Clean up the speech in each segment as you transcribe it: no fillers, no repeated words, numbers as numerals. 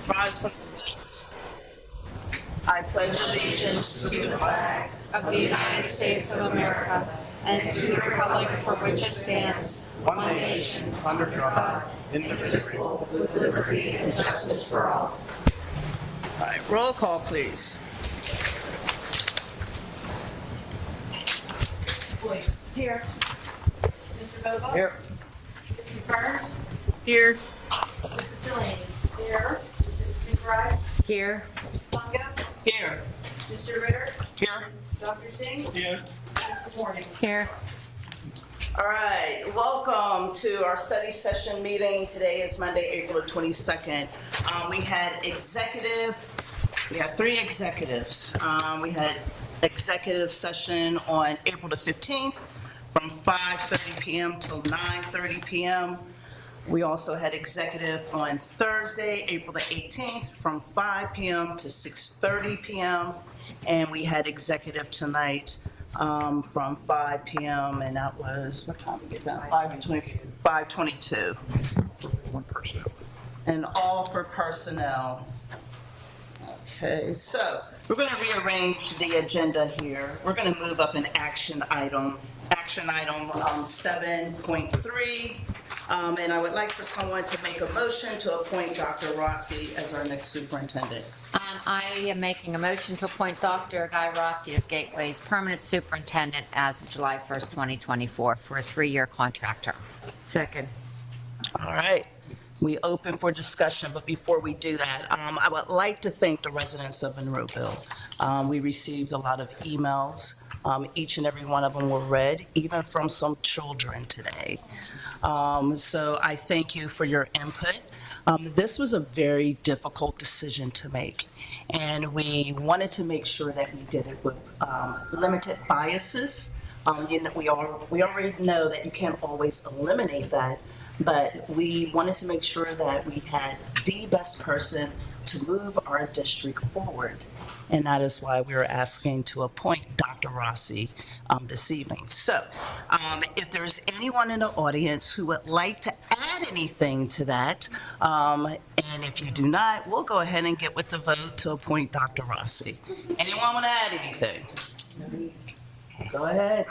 Rise for I pledge allegiance to the flag of the United States of America and to the republic for which it stands, one nation, under God, indivisible, with liberty and justice for all. All right, roll call, please. Boyce. Here. Mr. Bobo? Here. Mrs. Burns? Here. Mrs. Delaney? Here. Mrs. McBride? Here. Mrs. Longo? Here. Mr. Ritter? Here. Dr. Singh? Here. Mrs. Morning? Here. All right, welcome to our study session meeting. Today is Monday, April 22nd. We had three executives. We had executive session on April the 15th from 5:30 p.m. till 9:30 p.m. We also had executive on Thursday, April the 18th from 5 p.m. to 6:30 p.m. And we had executive tonight from 5 p.m. and that was, what time did we get done? 5:22. One personnel. And all for personnel. Okay, so we're going to rearrange the agenda here. We're going to move up an action item 7.3. And I would like for someone to make a motion to appoint Dr. Rossi as our next superintendent. I am making a motion to appoint Dr. Guy Rossi as Gateway's permanent superintendent as of July 1st, 2024 for a 3-year contract term. Second. All right. We open for discussion, but before we do that, I would like to thank the residents of Monroeville. We received a lot of emails. Each and every one of them were read, even from some children today. So I thank you for your input. This was a very difficult decision to make, and we wanted to make sure that we did it with limited biases. We already know that you can't always eliminate that, but we wanted to make sure that we had the best person to move our district forward. And that is why we are asking to appoint Dr. Rossi this evening. So if there's anyone in the audience who would like to add anything to that, and if you do not, we'll go ahead and get with the vote to appoint Dr. Rossi. Anyone want to add anything? Go ahead.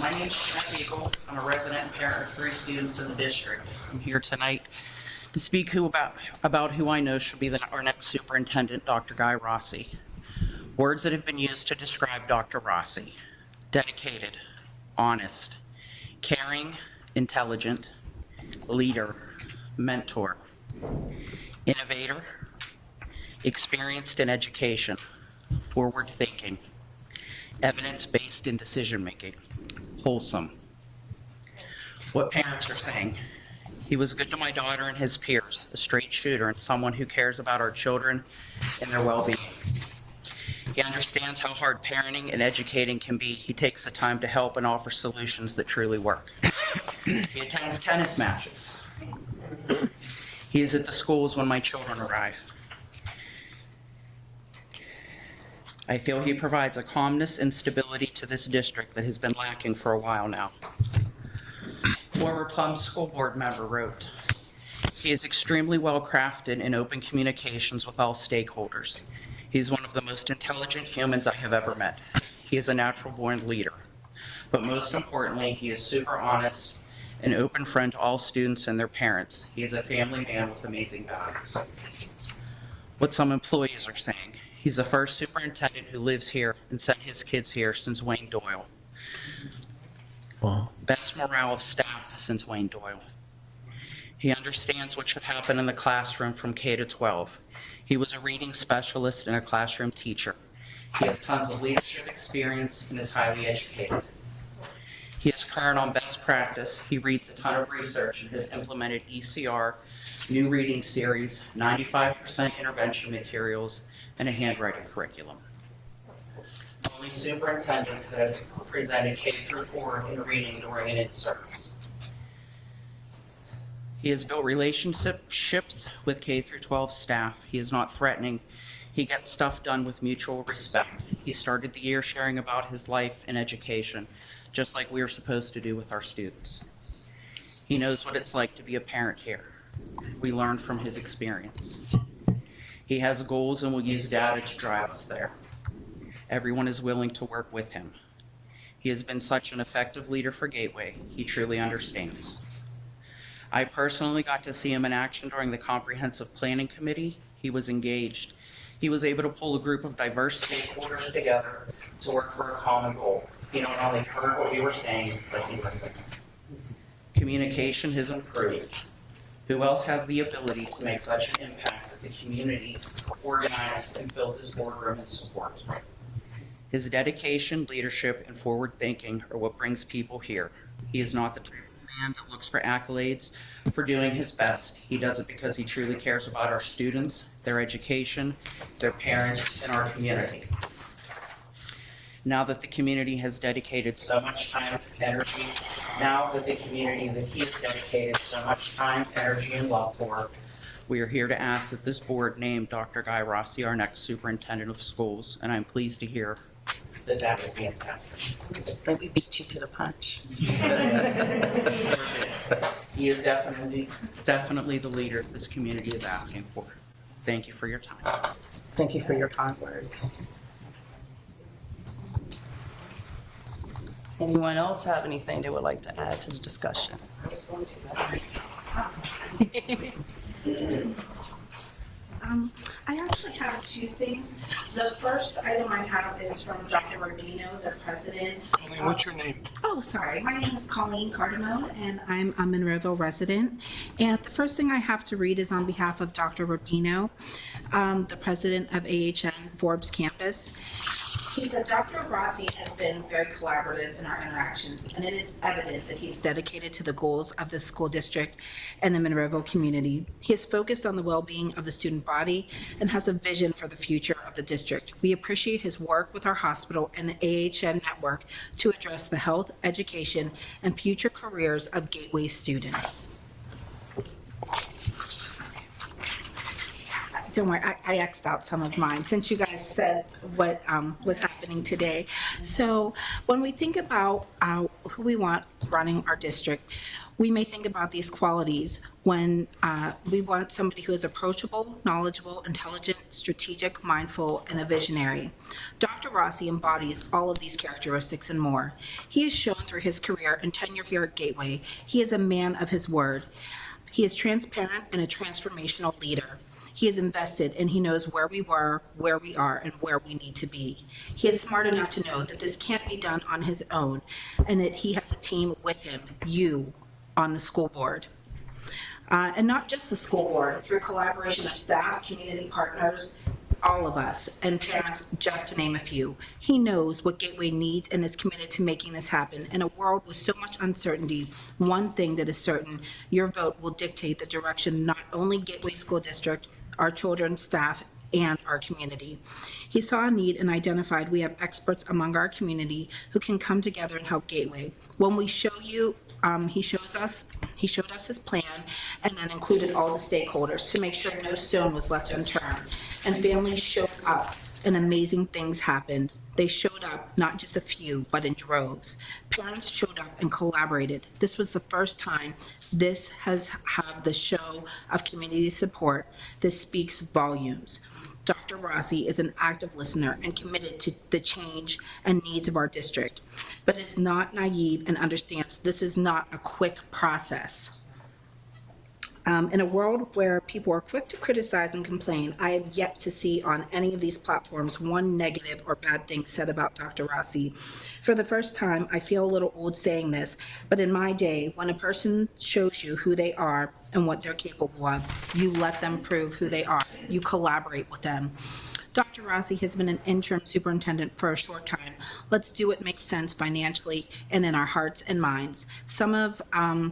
My name is Jeff Eagle. I'm a resident and parent of 3 students in the district. I'm here tonight to speak about who I know should be our next superintendent, Dr. Guy Rossi. Words that have been used to describe Dr. Rossi: dedicated, honest, caring, intelligent, leader, mentor, innovator, experienced in education, forward-thinking, evidence-based in decision-making, wholesome. What parents are saying: he was good to my daughter and his peers, a straight shooter and someone who cares about our children and their well-being. He understands how hard parenting and educating can be. He takes the time to help and offer solutions that truly work. He attends tennis matches. He is at the schools when my children arrive. I feel he provides a calmness and stability to this district that has been lacking for a while now. Former Plum School Board member wrote, "He is extremely well crafted in open communications with all stakeholders. He is one of the most intelligent humans I have ever met. He is a natural born leader. But most importantly, he is super honest, an open friend to all students and their parents. He is a family man with amazing values." What some employees are saying: he's the first superintendent who lives here and sent his kids here since Wayne Doyle. Wow. Best morale of staff since Wayne Doyle. He understands what should happen in the classroom from K to 12. He was a reading specialist and a classroom teacher. He has tons of leadership experience and is highly educated. He is current on best practice. He reads a ton of research and has implemented ECR, new reading series, 95% intervention materials, and a handwriting curriculum. Only superintendent that has presented K through 4 in reading during an in-service. He has built relationships with K through 12 staff. He is not threatening. He gets stuff done with mutual respect. He started the year sharing about his life and education, just like we are supposed to do with our students. He knows what it's like to be a parent here. We learned from his experience. He has goals and will use data to drive us there. Everyone is willing to work with him. He has been such an effective leader for Gateway. He truly understands. I personally got to see him in action during the Comprehensive Planning Committee. He was engaged. He was able to pull a group of diverse stakeholders together to work for a common goal. He not only heard what we were saying, but he listened. Communication has improved. Who else has the ability to make such an impact that the community organized and filled his boardroom in support? His dedication, leadership, and forward thinking are what brings people here. He is not the type of man that looks for accolades for doing his best. He does it because he truly cares about our students, their education, their parents, and our community. Now that the community has dedicated so much time and energy, and love for, we are here to ask that this board name Dr. Guy Rossi our next superintendent of schools, and I'm pleased to hear that that is the intent. Let me beat you to the punch. He is definitely the leader this community is asking for. Thank you for your time. Thank you for your kind words. Anyone else have anything they would like to add to the discussion? I actually have two things. The first item I have is from Dr. Rubino, the president. Colleen, what's your name? Oh, sorry. My name is Colleen Cardamone, and I'm a Monroeville resident. And the first thing I have to read is on behalf of Dr. Rubino, the president of AHN Forbes Campus. He said, Dr. Rossi has been very collaborative in our interactions, and it is evident that he's dedicated to the goals of the school district and the Monroeville community. He is focused on the well-being of the student body and has a vision for the future of the district. We appreciate his work with our hospital and the AHN network to address the health, education, and future careers of Gateway students. Don't worry, I X'd out some of mine since you guys said what was happening today. So when we think about who we want running our district, we may think about these qualities when we want somebody who is approachable, knowledgeable, intelligent, strategic, mindful, and a visionary. Dr. Rossi embodies all of these characteristics and more. He has shown through his career and tenure here at Gateway, he is a man of his word. He is transparent and a transformational leader. He is invested and he knows where we were, where we are, and where we need to be. He is smart enough to know that this can't be done on his own and that he has a team with him, you, on the school board. And not just the school board, through collaboration of staff, community partners, all of us, and parents, just to name a few. He knows what Gateway needs and is committed to making this happen. In a world with so much uncertainty, one thing that is certain, your vote will dictate the direction not only Gateway School District, our children, staff, and our community. He saw a need and identified we have experts among our community who can come together and help Gateway. When we show you, he showed us his plan and then included all the stakeholders to make sure no stone was left unturned. And families showed up and amazing things happened. They showed up, not just a few, but in droves. Parents showed up and collaborated. This was the first time this has had the show of community support. This speaks volumes. Dr. Rossi is an active listener and committed to the change and needs of our district, but is not naive and understands this is not a quick process. In a world where people are quick to criticize and complain, I have yet to see on any of these platforms one negative or bad thing said about Dr. Rossi. For the first time, I feel a little old saying this, but in my day, when a person shows you who they are and what they're capable of, you let them prove who they are. You collaborate with them. Dr. Rossi has been an interim superintendent for a short time. Let's do what makes sense financially and in our hearts and minds. Some of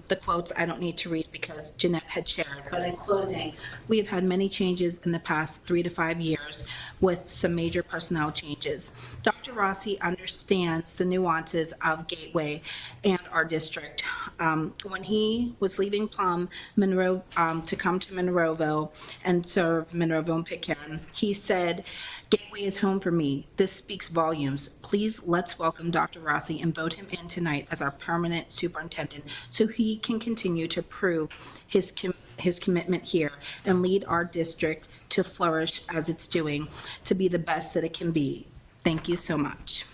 the quotes I don't need to read because Jeanette had shared, but in closing, we have had many changes in the past 3 to 5 years with some major personnel changes. Dr. Rossi understands the nuances of Gateway and our district. When he was leaving Plum Monroe to come to Monroeville and serve Monroeville and Pitcairn, he said Gateway is home for me. This speaks volumes. Please let's welcome Dr. Rossi and vote him in tonight as our permanent superintendent so he can continue to prove his commitment here and lead our district to flourish as it's doing, to be the best that it can be. Thank you so much.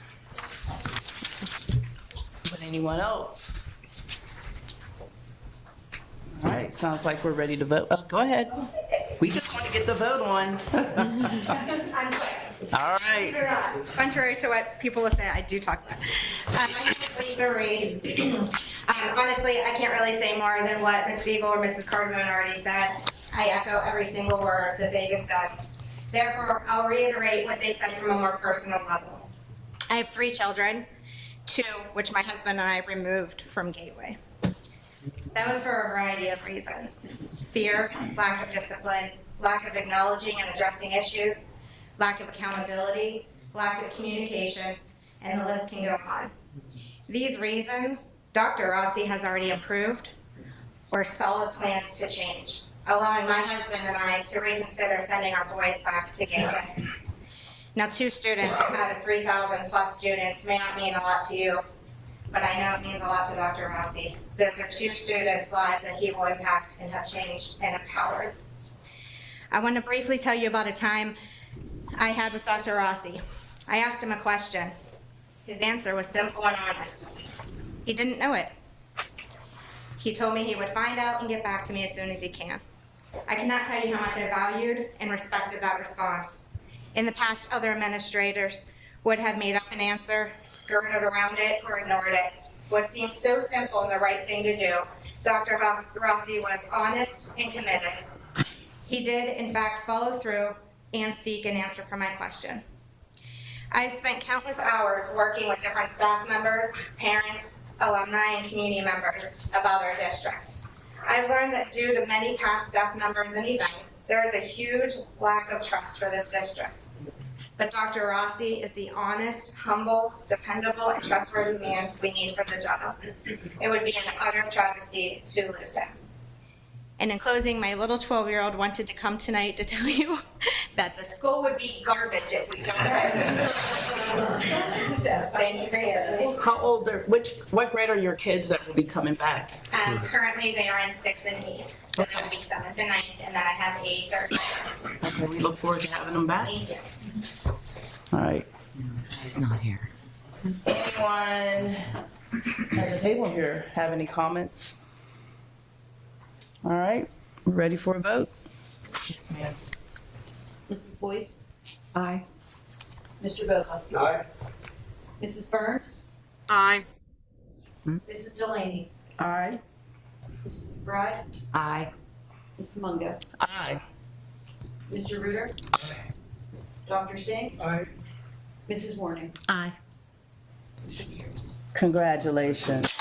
Would anyone else? All right, sounds like we're ready to vote. Go ahead. We just want to get the vote on. I'm quick. All right. Contrary to what people will say, I do talk less. My name is Lisa Reed. Honestly, I can't really say more than what Ms. Beagle or Mrs. Cardamone already said. I echo every single word that they just said. Therefore, I'll reiterate what they said from a more personal level. I have 3 children, 2 which my husband and I removed from Gateway. That was for a variety of reasons. Fear, lack of discipline, lack of acknowledging and addressing issues, lack of accountability, lack of communication, and the list can go on. These reasons, Dr. Rossi has already improved or solid plans to change, allowing my husband and I to reconsider sending our boys back to Gateway. Now, 2 students out of 3,000 plus students may not mean a lot to you, but I know it means a lot to Dr. Rossi. Those are 2 students' lives that he will impact and have changed and empowered. I want to briefly tell you about a time I had with Dr. Rossi. I asked him a question. His answer was simple and honest. He didn't know it. He told me he would find out and get back to me as soon as he can. I cannot tell you how much I valued and respected that response. In the past, other administrators would have made up an answer, skirted around it, or ignored it. What seemed so simple and the right thing to do, Dr. Rossi was honest and committed. He did, in fact, follow through and seek an answer for my question. I spent countless hours working with different staff members, parents, alumni, and community members about our district. I've learned that due to many past staff members and events, there is a huge lack of trust for this district. But Dr. Rossi is the honest, humble, dependable, and trustworthy man we need for the job. It would be an utter travesty to lose him. And in closing, my little 12-year-old wanted to come tonight to tell you that the school would be garbage if we don't have him. So thank you for hearing me. How old are, what grade are your kids that will be coming back? Currently, they are in 6th and 8th, so that would be 7th and 9th, and then I have a 3rd. Okay, we look forward to having them back. Thank you. All right. He's not here. Anyone at the table here have any comments? All right, we're ready for a vote? Yes, ma'am. Mrs. Boyce? Aye. Mr. Bova? Aye. Mrs. Burns? Aye. Mrs. Delaney? Aye. Mrs. Bride? Aye. Mrs. Mungo? Aye. Mr. Reuter? Dr. Singh? Aye. Mrs. Warning? Aye. Motion carries. Congratulations.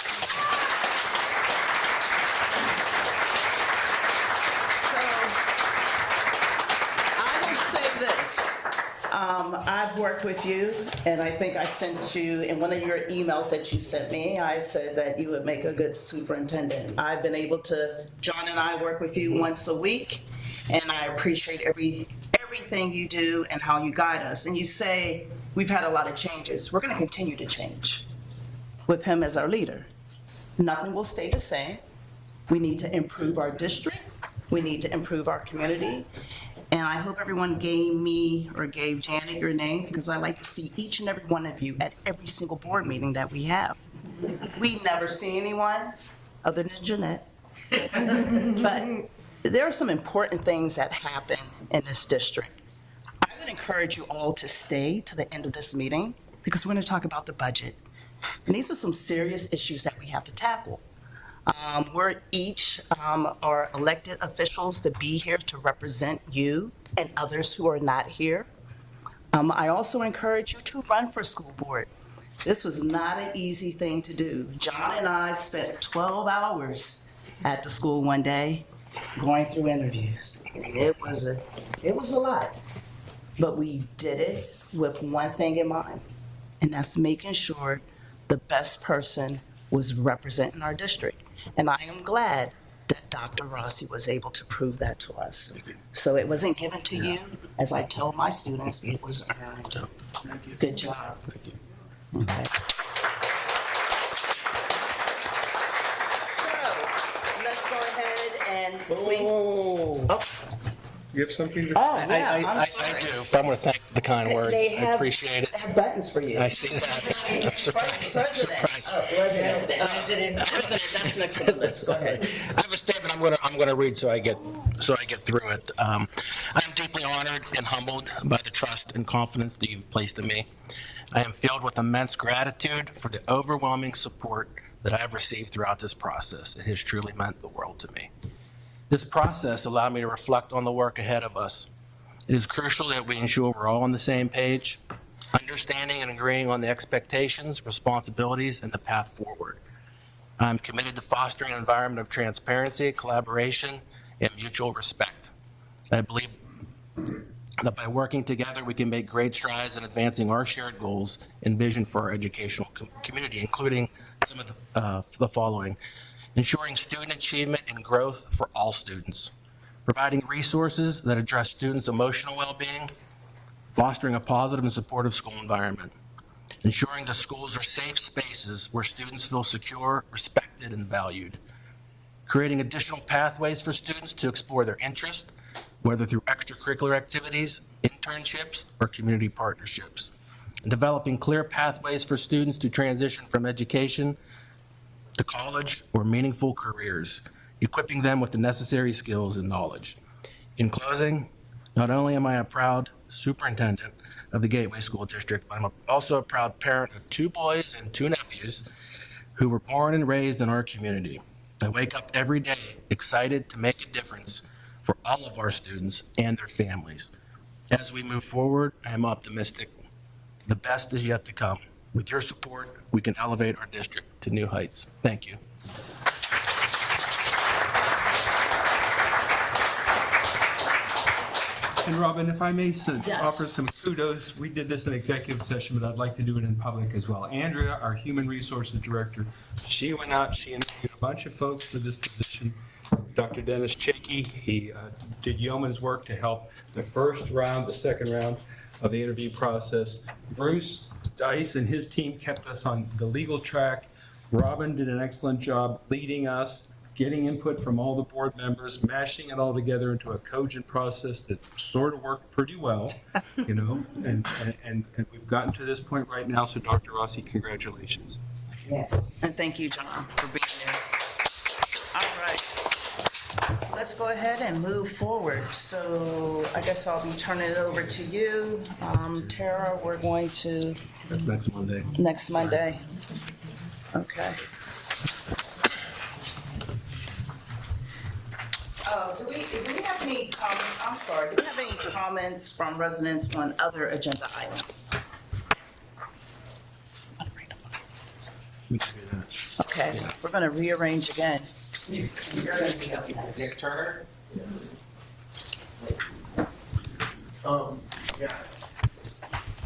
I've worked with you, and I think I sent you, in one of your emails that you sent me, I said that you would make a good superintendent. I've been able to, John and I work with you once a week, and I appreciate everything you do and how you guide us. And you say, we've had a lot of changes. We're gonna continue to change with him as our leader. Nothing will stay the same. We need to improve our district. We need to improve our community. And I hope everyone gave me or gave Janet your name, because I like to see each and every one of you at every single board meeting that we have. We never see anyone other than Jeanette. But there are some important things that happen in this district. I would encourage you all to stay to the end of this meeting, because we're going to talk about the budget. And these are some serious issues that we have to tackle. We're each are elected officials to be here to represent you and others who are not here. I also encourage you to run for school board. This was not an easy thing to do. John and I spent 12 hours at the school one day going through interviews. It was a lot, but we did it with one thing in mind, and that's making sure the best person was representing our district. And I am glad that Dr. Rossi was able to prove that to us. So it wasn't given to you. As I tell my students, it was earned. Good job. Thank you. Okay. So let's go ahead and please. Oh, You have something to? oh, yeah, I'm I sorry. do. I want to thank the kind words. They I have- appreciate They it. have buttons for you. I see that. I'm surprised. I'm President. surprised. Oh, President, that's next on the list. Go ahead. I have a statement I'm going to read so I get through it. I'm deeply honored and humbled by the trust and confidence that you've placed in me. I am filled with immense gratitude for the overwhelming support that I have received throughout this process. It has truly meant the world to me. This process allowed me to reflect on the work ahead of us. It is crucial that we ensure we're all on the same page, understanding and agreeing on the expectations, responsibilities, and the path forward. I'm committed to fostering an environment of transparency, collaboration, and mutual respect. I believe that by working together, we can make great strides in advancing our shared goals and vision for our educational community, including some of the following: ensuring student achievement and growth for all students, providing resources that address students' emotional well-being, fostering a positive and supportive school environment, ensuring that schools are safe spaces where students feel secure, respected, and valued, creating additional pathways for students to explore their interests, whether through extracurricular activities, internships, or community partnerships, and developing clear pathways for students to transition from education to college or meaningful careers, equipping them with the necessary skills and knowledge. In closing, not only am I a proud superintendent of the Gateway School District, but I'm also a proud parent of 2 boys and 2 nephews who were born and raised in our community. I wake up every day excited to make a difference for all of our students and their families. As we move forward, I am optimistic. The best is yet to come. With your support, we can elevate our district to new heights. Thank you. And Robin, if I may Yes. offer some kudos, we did this in executive session, but I'd like to do it in public as well. Andrea, our Human Resources Director, she went out, she interviewed a bunch of folks for this position. Dr. Dennis Chakey, he did yeoman's work to help the first round, the second round of the interview process. Bruce Dice and his team kept us on the legal track. Robin did an excellent job leading us, getting input from all the board members, mashing it all together into a cogent process that sort of worked pretty well, you know, and we've gotten to this point right now. So Dr. Rossi, congratulations. And thank you, John, for being there. All right. So let's go ahead and move forward. So I guess I'll be turning it over to you. Tara, we're going to That's next Monday. next Monday. Okay. Oh, do we have any comments? I'm sorry, do we have any comments from residents on other agenda items? We can do that. Okay, we're going to rearrange again. Nick Turner? Yeah.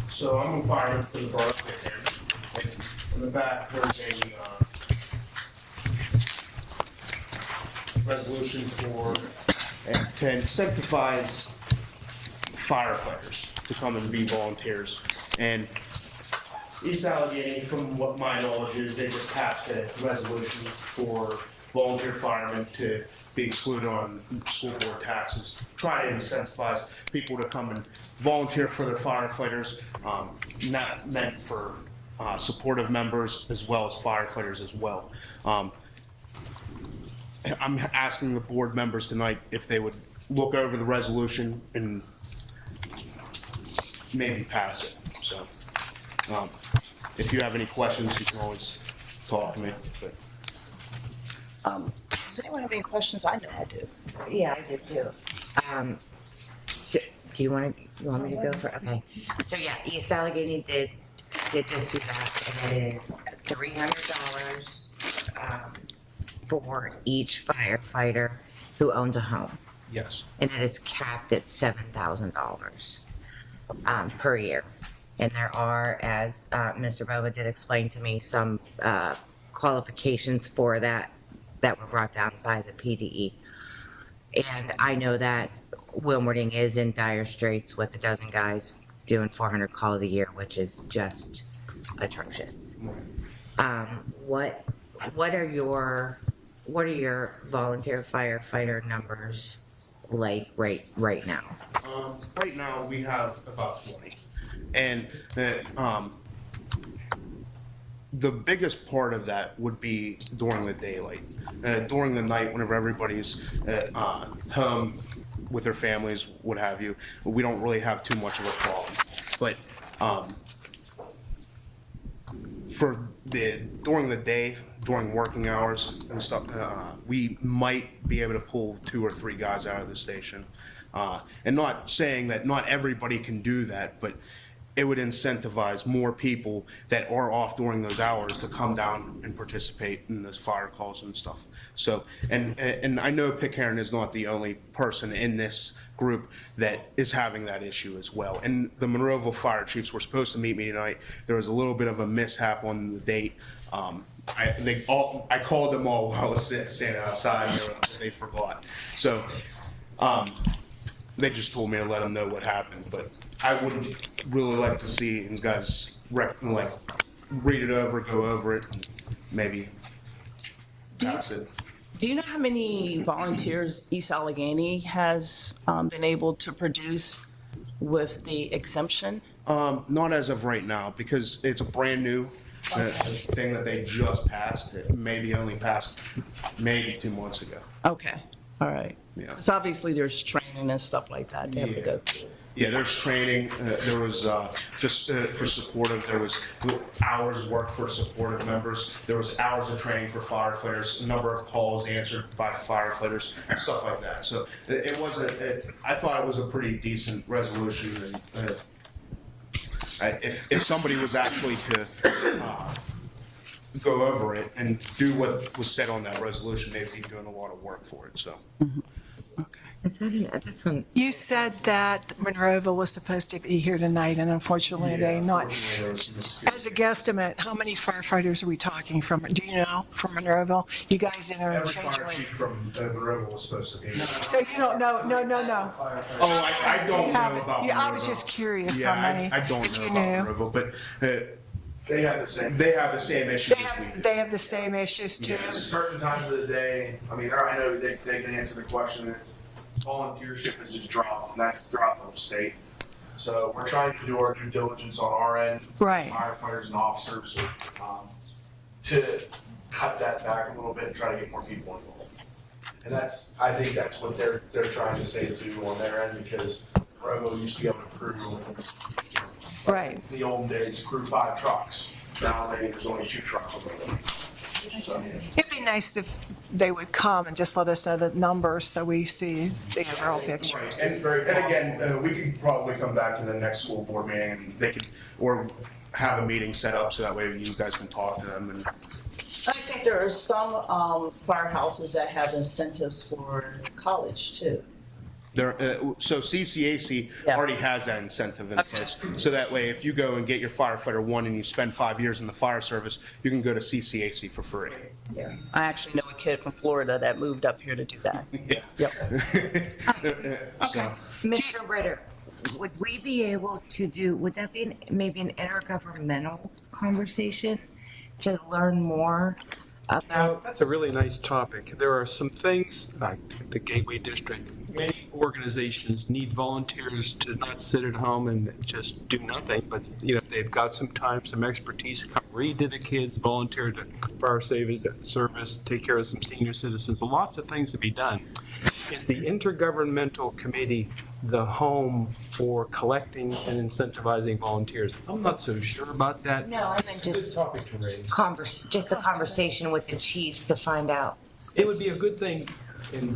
So I'm a fireman for the borough of Pittsburgh. In the back, there's a resolution to incentivize firefighters to come and be volunteers. And East Allegheny, from what my knowledge is, they just passed a resolution for volunteer firemen to be excluded on school board taxes, try to incentivize people to come and volunteer for their firefighters, not meant for supportive members as well as firefighters as well. I'm asking the board members tonight if they would look over the resolution and maybe pass it. So, if you have any questions, you can always talk to me. But Does anyone have any questions? I know I do. Yeah, I did too. Do you want me to go for, okay. So yeah, East Allegheny did just do that, and it is $300 for each firefighter who owns a home. yes. And it is capped at $7,000 per year. And there are, as Mr. Bova did explain to me, some qualifications for that that were brought down by the PDE. And I know that Wilmerding is in dire straits with a dozen guys doing 400 calls a year, which is just atrocious. What are your volunteer firefighter numbers like right now? Right now, we have about 20. And the biggest part of that would be during the daylight. During the night, whenever everybody's at home with their families, what have you, we don't really have too much of a problem. But during the day, during working hours and stuff, we might be able to pull 2 or 3 guys out of the station. And not saying that not everybody can do that, but it would incentivize more people that are off during those hours to come down and participate in those fire calls and stuff. So, and I know Pitcairn is not the only person in this group that is having that issue as well. And the Monroeville Fire Chiefs were supposed to meet me tonight. There was a little bit of a mishap on the date. I called them all while I was standing outside. They forgot. So, they just told me to let them know what happened, but I would really like to see these guys read it over, go over it, and maybe pass it. Do you know how many volunteers East Allegheny has been able to produce with the exemption? Not as of right now, because it's a brand new thing that they just passed. It maybe only passed maybe 2 months ago. Okay, all right. Yeah. Because obviously there's training and stuff like that they have to go through. Yeah, there's training. There was just for supportive. There was hours worked for supportive members. There was hours of training for firefighters. A number of calls answered by firefighters, stuff like that. So it wasn't. I thought it was a pretty decent resolution. And, if somebody was actually to go over it and do what was said on that resolution, they'd be doing a lot of work for it. So. Is that that's on? You said that Monroeville was supposed to be here tonight, and unfortunately, they not. As a guesstimate, how many firefighters are we talking from? Do you know from Monroeville? You guys Every fire interchangeably. chief from Monroeville was supposed to be here. So you don't know? No. Oh, I don't know about. Yeah, I was Monroeville. just curious Yeah, how many. I don't if know you about knew. Monroeville, but They have the same. they have the same issues as we do. They have the same issues too. Certain times of the day, I mean, I know they can answer the question. Volunteership has just dropped, and that's throughout the whole state. So we're trying to do our due diligence on our end, Right. firefighters and officers, to cut that back a little bit and try to get more people involved. And I think that's what they're trying to say too on their end, because Rovo used to be able to crew, Right. the old days, crew 5 trucks. Now there's only 2 trucks on the road. So, It'd be nice if they would come and just let us know the numbers so we see the overall picture. Right. And again, we could probably come back to the next school board meeting and they could, or have a meeting set up so that way you guys can talk to them and. I think there are some firehouses that have incentives for college too. So CCAC Yeah. already has that incentive in place. So that way, if you go and get your firefighter 1 and you spend 5 years in the fire service, you can go to CCAC for free. Yeah. I actually know a kid from Florida that moved up here to do that. Yeah. Yep. So, Mr. Ritter, would we be able to do? Would that be maybe an intergovernmental conversation to learn more about? That's a really nice topic. There are some things, like the Gateway District, many organizations need volunteers to not sit at home and just do nothing, but if they've got some time, some expertise, come read to the kids, volunteer to fire service, take care of some senior citizens, lots of things to be done. Is the Intergovernmental Committee the home for collecting and incentivizing volunteers? I'm not so sure about that. No, I meant Good just topic to raise. just a conversation with the chiefs to find out. It would be a good thing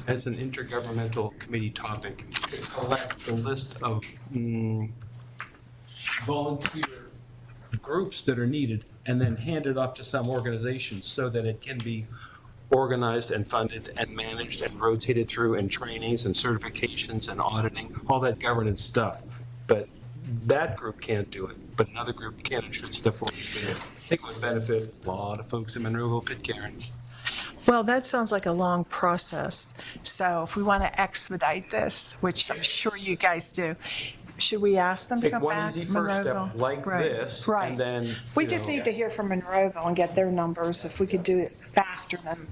as an intergovernmental committee topic to collect the list of volunteer groups that are needed and then hand it off to some organizations so that it can be organized and funded and managed and rotated through in trainings and certifications and auditing, all that governance stuff. But that group can't do it, but another group can and should step forward to do it. I think it would benefit a lot of folks in Monroeville, Pitcairn. Well, that sounds like a long process. So if we want to expedite this, which I'm sure you guys do, should we ask them to Take come one back? easy first step Monroeville? like Right, this, right. and then, We you just know. need to hear from Monroeville and get their numbers. If we could do it faster than,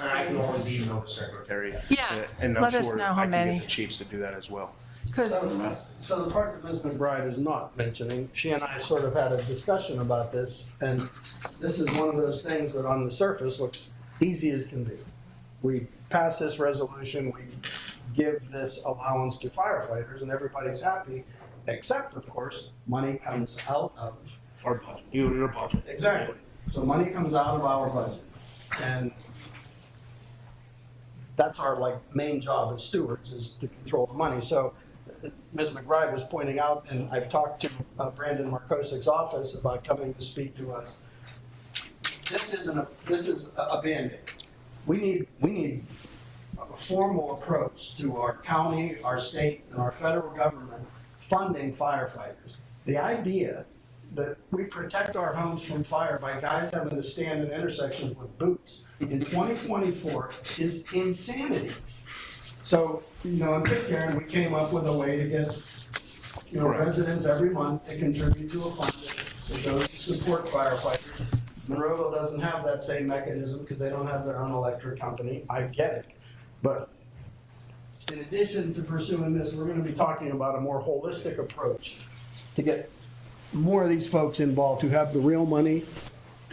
I can always email the secretary. Yeah, And I'm let us sure know how I can many. get the chiefs to do that as well. because, So the part that Ms. McBride is not mentioning, she and I sort of had a discussion about this, and this is one of those things that on the surface looks easy as can be. We pass this resolution, we give this allowance to firefighters, and everybody's happy, except, of course, money comes out of Our budget, your budget. Exactly. So money comes out of our budget. And that's our like main job as stewards, is to control the money. So Ms. McBride was pointing out, and I've talked to Brandon Markosik's office about coming to speak to us. This is a Band-Aid. We need a formal approach to our county, our state, and our federal government funding firefighters. The idea that we protect our homes from fire by guys having to stand in intersections with boots in 2024 is insanity. So, in Pitcairn, we came up with a way to get, residents every month to contribute to a fund that goes to support firefighters. Monroeville doesn't have that same mechanism because they don't have their own electric company. I get it. But in addition to pursuing this, we're going to be talking about a more holistic approach to get more of these folks involved who have the real money,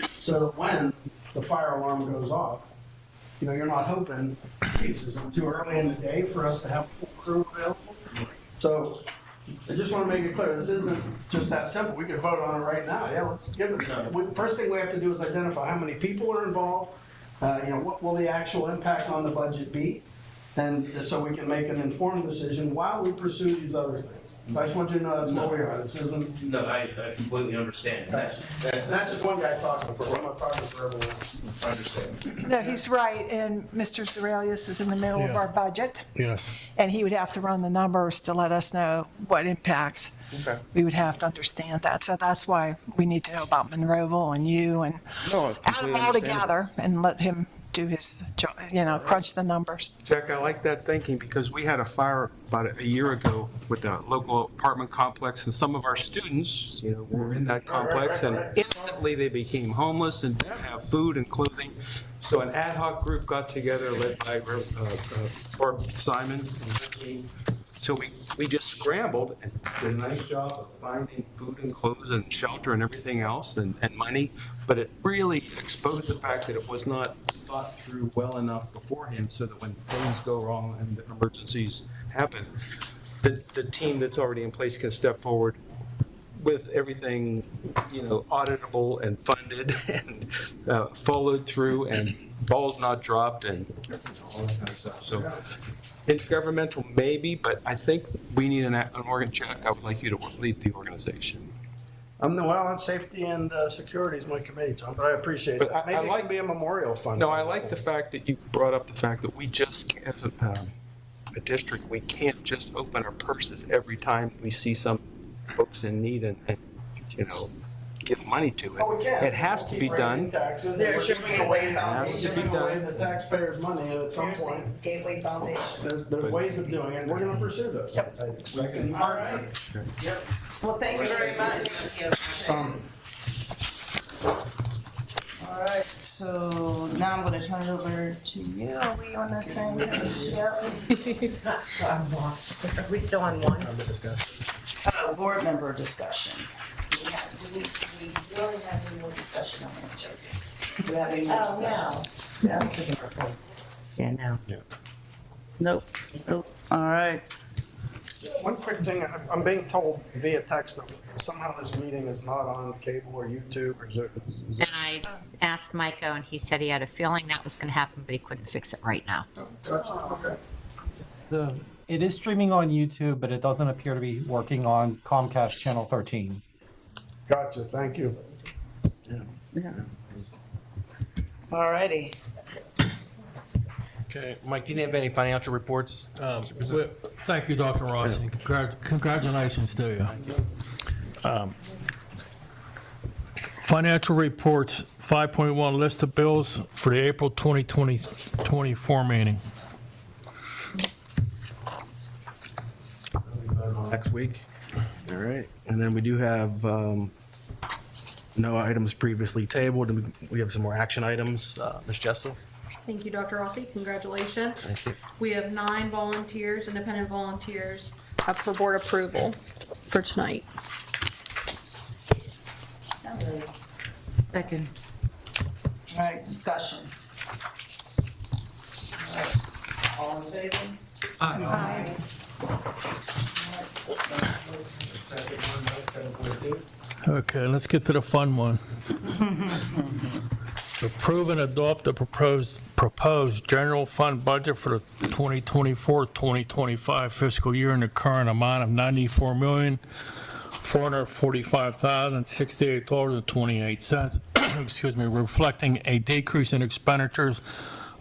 so that when the fire alarm goes off, you're not hoping, geez, is it too early in the day for us to have a full crew available? So I just want to make it clear, this isn't just that simple. We could vote on it right now. Yeah, let's give it. First thing we have to do is identify how many people are involved, what will the actual impact on the budget be? And so we can make an informed decision while we pursue these other things. I just want you to know that's what we are. This isn't. No, I completely understand. That's just one guy talking for. I'm not talking for everyone else. I understand. no, he's right, and Mr. Zarelius is in the middle of our budget, Yes. and he would have to run the numbers to let us know what impacts. Okay. We would have to understand that, so that's why we need to know about Monroeville and you, and No, I add them completely all understand. together and let him do his job, crunch the numbers. Jack, I like that thinking because we had a fire about a year ago with a local apartment complex, and some of our students, were in that complex, and instantly they became homeless and didn't have food and clothing. So an ad hoc group got together led by Barb Simons and her team. So we just scrambled and did a nice job of finding food and clothes and shelter and everything else and money. But it really exposed the fact that it was not thought through well enough beforehand, so that when things go wrong and emergencies happen, the team that's already in place can step forward with everything, auditable and funded and followed through and balls not dropped and all that kind of stuff. So intergovernmental maybe, but I think we need an organ check. I would like you to lead the organization. On safety and security is my committee, Tom, but I appreciate But that. I Maybe it could be a memorial fund. No, I like the fact that you brought up the fact that we just, as a district, we can't just open our purses every time we see some folks in need and give money to it. Oh, we can. It has to be done. Taxes. They're giving away Has to be Giving away done. the taxpayers' money, and at some point, Gateway Foundation. there's ways of doing it, and we're gonna pursue those. All right. Yep. Well, thank you very much. All right, so now I'm going to turn it over to you. Are we on the same page yet? Are we still on one? Board member discussion. Do we really have any more discussion on that, Joe? Do we have any more discussion? Yeah, no. Nope. All right. One quick thing, I'm being told via text that somehow this meeting is not on cable or YouTube or Zoom. And I asked Micah, and he said he had a feeling that was going to happen, but he couldn't fix it right now. Gotcha, okay. It is streaming on YouTube, but it doesn't appear to be working on Comcast Channel 13. Gotcha, thank you. All righty. Okay, Mike, do you have any financial reports? Thank you, Dr. Ross, and congratulations to you. Financial reports 5.1, list of bills for the April 2024 meeting. Next week. All right. And then we do have no items previously tabled, and we have some more action items. Ms. Jessel? Thank you, Dr. Rossi. Congratulations. Thank you. We have 9 volunteers, independent volunteers, up for board approval for tonight. Second. All right, discussion. All right, all in favor? Aye. Second one, 7.2. Okay, let's get to the fun one. Approve and adopt the proposed general fund budget for the 2024-2025 fiscal year in the current amount of $94,445,068.28. Excuse me, reflecting a decrease in expenditures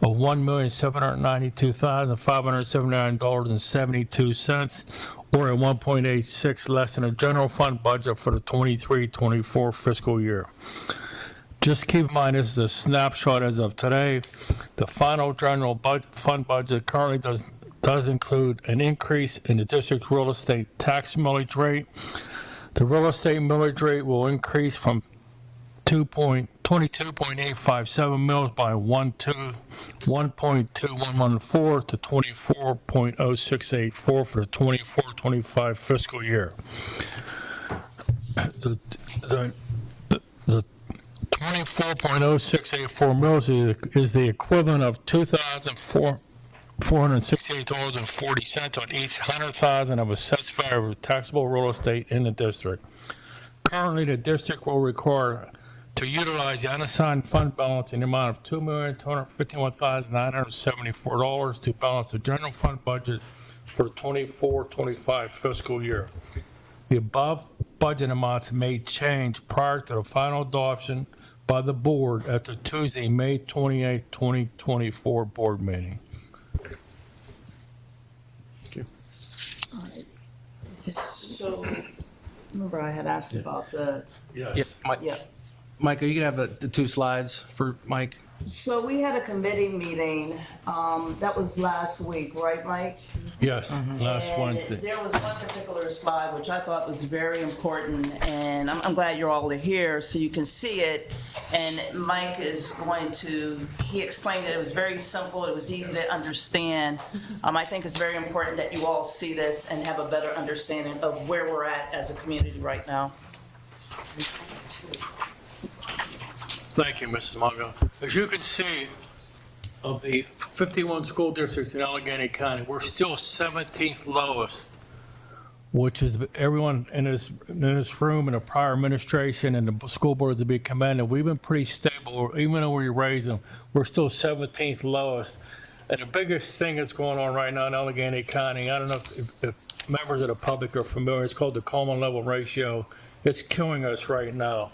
of $1,792,579.72, or a 1.86 less than a general fund budget for the 23-24 fiscal year. Just keep in mind, this is a snapshot as of today. The final general fund budget currently does include an increase in the district's real estate tax millage rate. The real estate millage rate will increase from 22.857 mils by 1.2114 to 24.0684 for the 24-25 fiscal year. The 24.0684 mils is the equivalent of $2,468.40 on each 100,000 of assessed value of taxable real estate in the district. Currently, the district will require to utilize the unassigned fund balance in the amount of $2,251,974 to balance the general fund budget for the 24-25 fiscal year. The above budget amounts may change prior to the final adoption by the board at the Tuesday, May 28, 2024 board meeting. So, remember I had asked about the, Yeah, Mike. yeah. Mike, are you gonna have the 2 slides for Mike? So we had a committee meeting, that was last week, right, Mike? Yes, last And Wednesday. there was one particular slide which I thought was very important, and I'm glad you're all here so you can see it. And Mike is going to, he explained that it was very simple, it was easy to understand. I think it's very important that you all see this and have a better understanding of where we're at as a community right now. Thank you, Mrs. Mongo. As you can see, of the 51 school districts in Allegheny County, we're still 17th lowest, which is everyone in this room and the prior administration and the school board to be commended. We've been pretty stable, even though we raised them, we're still 17th lowest. And the biggest thing that's going on right now in Allegheny County, I don't know if members of the public are familiar, it's called the common level ratio. It's killing us right now.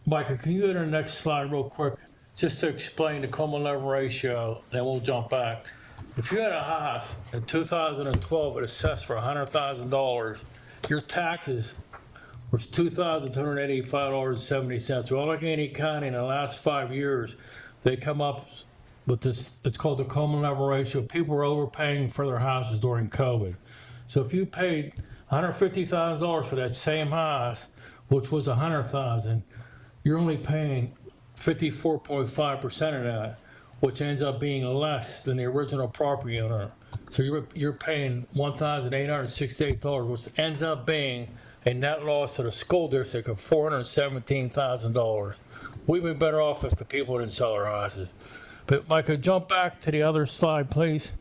Michael, can you go to the next slide real quick, just to explain the common level ratio, then we'll jump back. If you had a house in 2012, it assessed for $100,000, your taxes were $2,285.70. Well, Allegheny County in the last 5 years, they come up with this, it's called the common level ratio. People were overpaying for their houses during COVID. So if you paid $150,000 for that same house, which was $100,000, you're only paying 54.5% of that, which ends up being less than the original property owner. So you're paying $1,868, which ends up being a net loss to the school district of $417,000. We'd be better off if the people didn't sell their houses. But Michael, jump back to the other slide, please.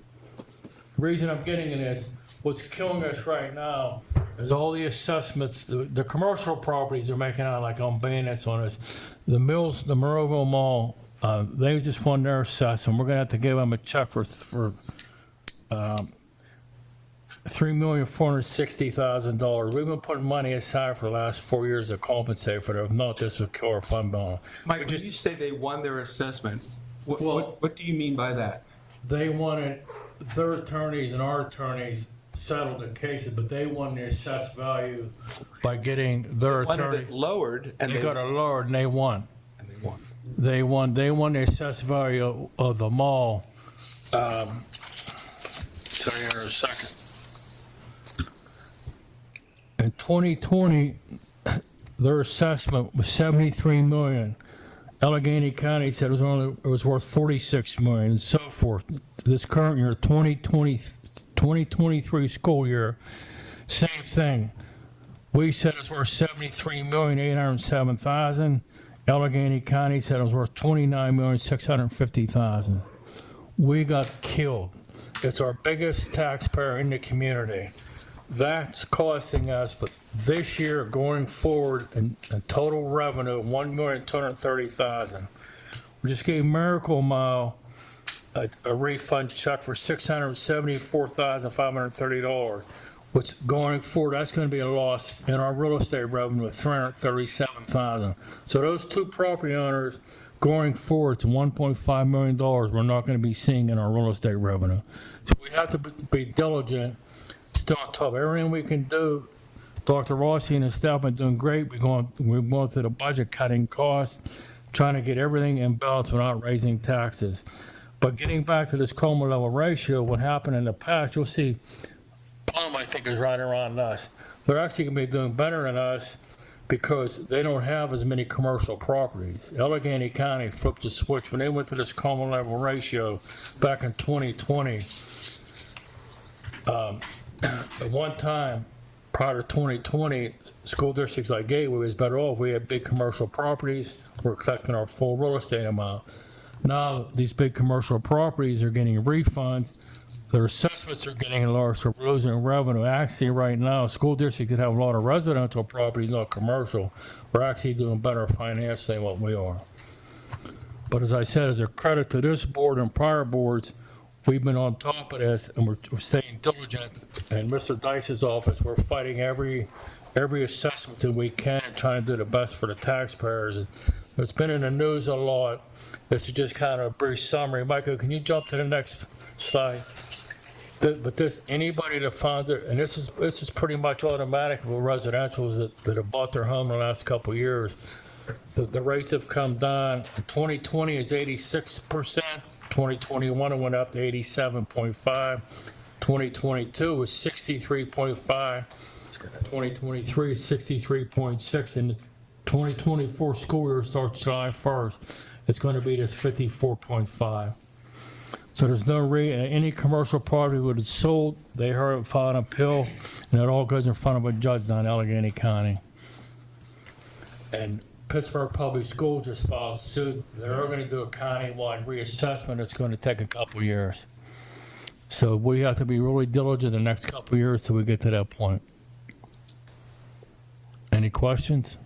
The reason I'm getting in this, what's killing us right now is all the assessments, the commercial properties are making out like on bandits on us. The Mills, the Monroeville Mall, they just won their assessment. We're gonna have to give them a check for $3,460,000. We've been putting money aside for the last 4 years to compensate for it. If not, this would kill our fund balance. Mike, when you say they won their assessment, what do you mean by that? They wanted their attorneys and our attorneys settled the cases, but they won the assessed value by getting their Wanted attorney. it lowered and They got it lowered and they won. They won the assessed value of the mall. Tell you in a second. In 2020, their assessment was 73 million. Allegheny County said it was worth 46 million, and so forth. This current year, 2023 school year, same thing. We said it's worth 73,807,000. Allegheny County said it was worth 29,650,000. We got killed. It's our biggest taxpayer in the community. That's costing us for this year going forward in total revenue of $1,230,000. We just gave Miracle Mile a refund check for $674,530, which going forward, that's going to be a loss in our real estate revenue of $337,000. So those two property owners going forward, it's $1.5 million we're not going to be seeing in our real estate revenue. So we have to be diligent, still on top of everything we can do. Dr. Rossi and his staff have been doing great. We're going through the budget, cutting costs, trying to get everything in balance without raising taxes. But getting back to this coma level ratio, what happened in the past, you'll see Plum, I think, is right around us. They're actually going to be doing better than us because they don't have as many commercial properties. Allegheny County flipped the switch when they went to this coma level ratio back in 2020. At one time, prior to 2020, school districts like Gateway was better off. We had big commercial properties. We're collecting our full real estate amount. Now, these big commercial properties are getting refunds. Their assessments are getting lower, so we're losing revenue. Actually, right now, school districts that have a lot of residential properties, not commercial, are actually doing better financially than what we are. But as I said, as a credit to this board and prior boards, we've been on top of this, and we're staying diligent. In Mr. Dice's office, we're fighting every assessment that we can and trying to do the best for the taxpayers. And it's been in the news a lot. This is just kind of a brief summary. Michael, can you jump to the next slide? But anybody that finds it, and this is pretty much automatic with residentials that have bought their home in the last couple of years. The rates have come down. 2020 is 86%. 2021 it went up to 87.5. 2022 was 63.5. 2023 is 63.6, and the 2024 school year starts July 1st. It's going to be to 54.5. So there's no any commercial property that is sold, they heard it filed an appeal, and it all goes in front of a judge down in Allegheny County. And Pittsburgh Public Schools just filed suit. They're going to do a county-wide reassessment. It's going to take a couple years. So we have to be really diligent the next couple years till we get to that point. Any questions?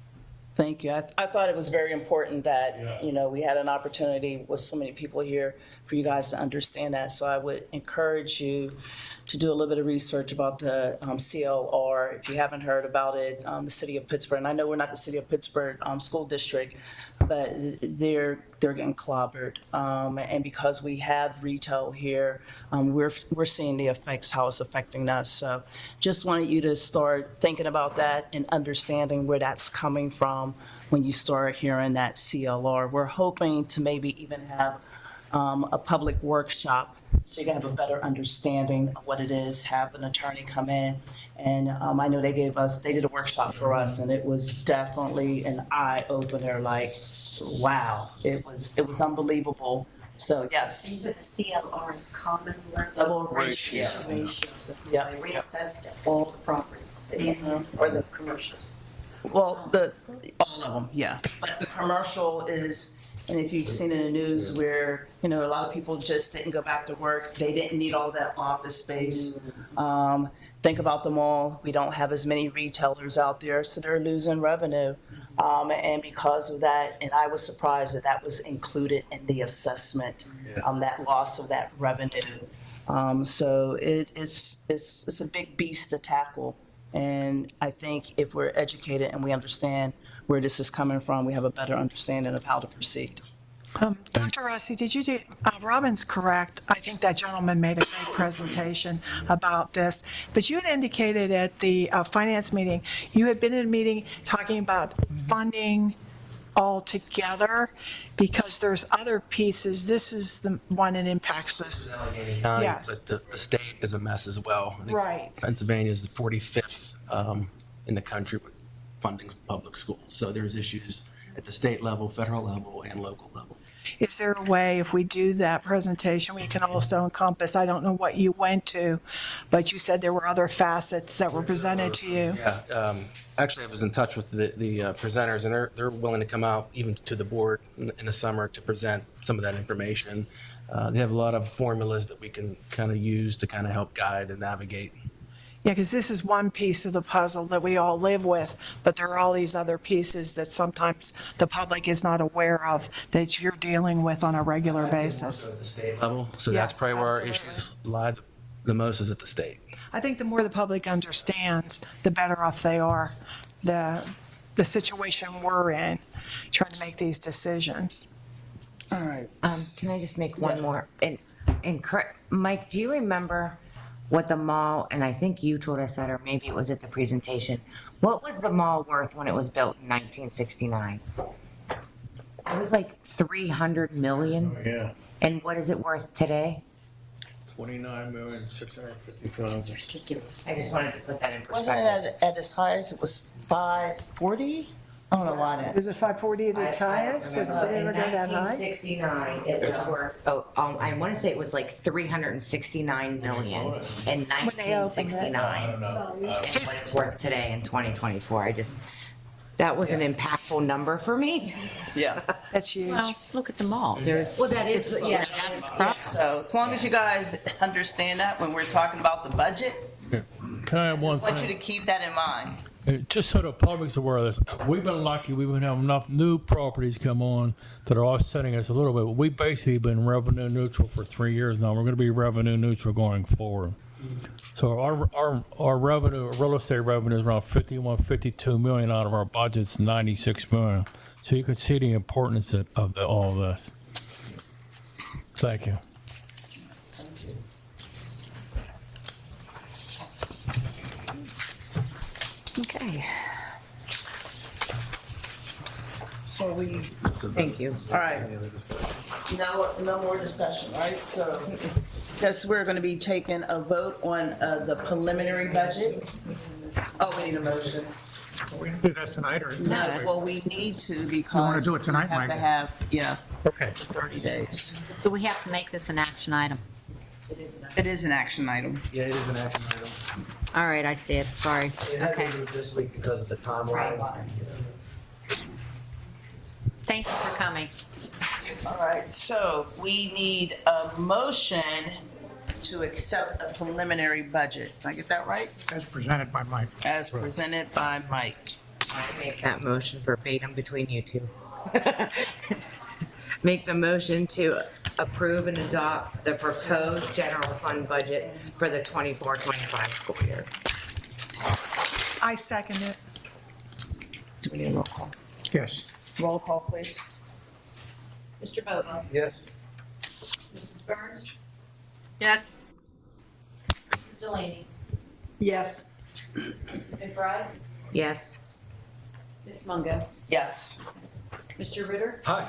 Thank you. I thought it was very important that, Yes. we had an opportunity with so many people here for you guys to understand that. So I would encourage you to do a little bit of research about the CLR. If you haven't heard about it, the city of Pittsburgh, and I know we're not the city of Pittsburgh school district, but they're getting clobbered. And because we have retail here, we're seeing the effects, how it's affecting us. So just wanted you to start thinking about that and understanding where that's coming from when you start hearing that CLR. We're hoping to maybe even have a public workshop so you can have a better understanding of what it is, have an attorney come in. And I know they did a workshop for us, and it was definitely an eye opener, like, wow, it was unbelievable. So, yes. You said the CLR is common Level ratio. ratio. So Yeah. they reassessed all the properties, or the commercials. Well, all of them, yeah. But the commercial is, and if you've seen in the news where, a lot of people just didn't go back to work, they didn't need all that office space. Think about the mall, we don't have as many retailers out there, so they're losing revenue. And because of that, and I was surprised that was included in the assessment, that loss of that revenue. So it's a big beast to tackle. And I think if we're educated and we understand where this is coming from, we have a better understanding of how to proceed. Dr. Rossi, did you do, Robin's correct. I think that gentleman made a great presentation about this. But you had indicated at the finance meeting, you had been in a meeting talking about funding all together because there's other pieces. This is the one that impacts us. Allegheny County, Yes. but the state is a mess as well. I think Right. Pennsylvania is the 45th in the country with funding public schools. So there's issues at the state level, federal level, and local level. Is there a way, if we do that presentation, we can also encompass, I don't know what you went to, but you said there were other facets that were presented to you. Yeah, actually, I was in touch with the presenters, and they're willing to come out even to the board in the summer to present some of that information. They have a lot of formulas that we can kind of use to kind of help guide and navigate. Yeah, because this is one piece of the puzzle that we all live with, but there are all these other pieces that sometimes the public is not aware of that you're dealing with on a regular basis. At the state level, so Yes, that's probably where our absolutely. issues lie the most is at the state. I think the more the public understands, the better off they are. The situation we're in, trying to make these decisions. All right. Can I just make one more? And correct, Mike, do you remember what the mall, and I think you told us that, or maybe it was at the presentation, what was the mall worth when it was built in 1969? It was like 300 million. Yeah. And what is it worth today? 29,650,000. Ridiculous. I just wanted to put that in Wasn't perspective. it at its highest, it was 540? I don't know why that. Is it 540 at its highest? Does it ever go that high? 1969, it was worth, I want to say it was like 369 million in they opened it. 1969. And what it's worth today in 2024. That was an impactful number for me. Yeah. That's huge. Well, look at the mall. There's, Well, that is, yeah, that's the problem. So as long as you guys understand that when we're talking about the budget, Can I have one I want you to thing? keep that in mind. Just so the public's aware of this, we've been lucky, we've been having enough new properties come on that are offsetting us a little bit. We basically been revenue neutral for 3 years now. We're going to be revenue neutral going forward. So our revenue, real estate revenue is around 52 million out of our budget's 96 million. So you can see the importance of all of this. Thank you. Okay. So we, Thank you. all right. No more discussion, right? So, guess we're going to be taking a vote on the preliminary budget. Oh, we need a motion. We can do that tonight, or? No, well, we need to because. do it tonight, we have to Mike? have, yeah, Okay. 30 days. Do we have to make this an action item? It is an action item. Yeah, it is an action item. All right, I see it. Sorry. Okay. This week because of the timeline. Thank you for coming. All right, so we need a motion to accept a preliminary budget. Did I get that right? As presented by Mike. As presented by Mike. I make that motion verbatim between you two. Make the motion to approve and adopt the proposed general fund budget for the 24-25 school year. I second it. Do we need a roll call? Yes. Roll call, please. Mr. Bova? Yes. Mrs. Burns? Yes. Mrs. Delaney? Yes. Mrs. McBride? Yes. Ms. Mungo? Yes. Mr. Ritter? Hi.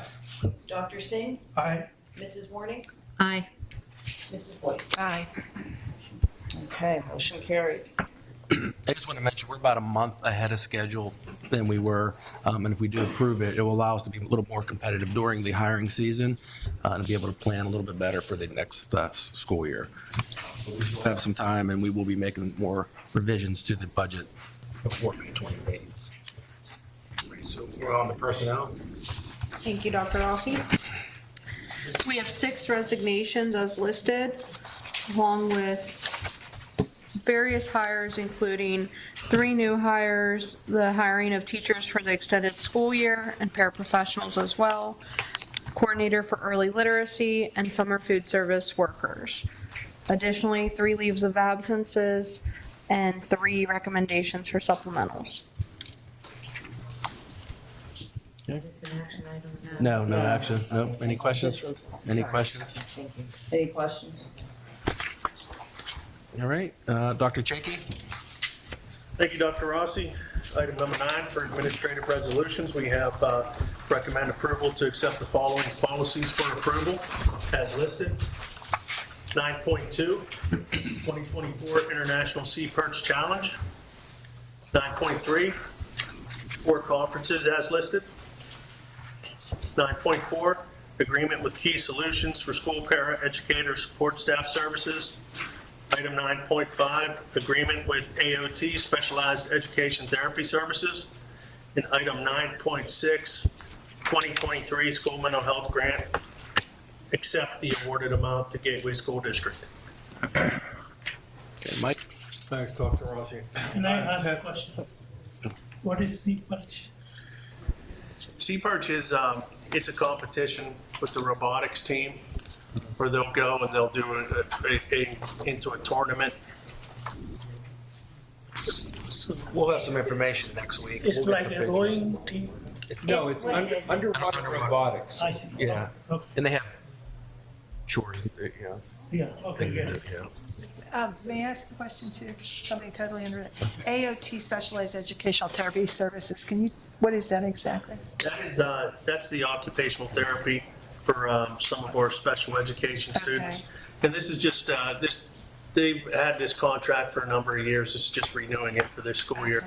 Dr. Singh? Aye. Mrs. Warning? Aye. Mrs. Boyce? Aye. Okay, motion carried. I just want to mention, we're about a month ahead of schedule than we were. And if we do approve it, it will allow us to be a little more competitive during the hiring season and be able to plan a little bit better for the next school year. So we still have some time and we will be making more revisions to the budget before May 28th. So we're on the personnel. Thank you, Dr. Rossi. We have 6 resignations as listed, along with various hires, including 3 new hires, the hiring of teachers for the extended school year and paraprofessionals as well, coordinator for early literacy, and summer food service workers. Additionally, 3 leaves of absences and 3 recommendations for supplementals. Is this an action item? No, no action. No. Any questions? Any questions? Thank you. Any questions? All right, Dr. Chakey? Thank you, Dr. Rossi. Item number 9 for administrative resolutions, we have recommend approval to accept the following policies for approval as listed. 9.2, 2024 International Sea Perch Challenge. 9.3, 4 conferences as listed. 9.4, agreement with Key Solutions for school para-educator support staff services. Item 9.5, agreement with AOT, Specialized Education Therapy Services. And item 9.6, 2023 School Mental Health Grant, accept the awarded amount to Gateway School District. Okay, Mike? Thanks, Dr. Rossi. Can I ask a question? What is sea perch? Sea Perch is, it's a competition with the robotics team where they'll go and they'll do into a tournament. We'll have some information next week. It's We'll get like some a pictures. rowing team? No, it's underwater robotics. I see. Yeah, Okay. and they have chores, Yeah, okay, things to good. do, yeah. May I ask a question too? Something totally unrelated. AOT, Specialized Educational Therapy Services, what is that exactly? That is, that's the occupational therapy for some of our special education students. And this is just, they've had this contract for a number of years. It's just renewing it for this school year.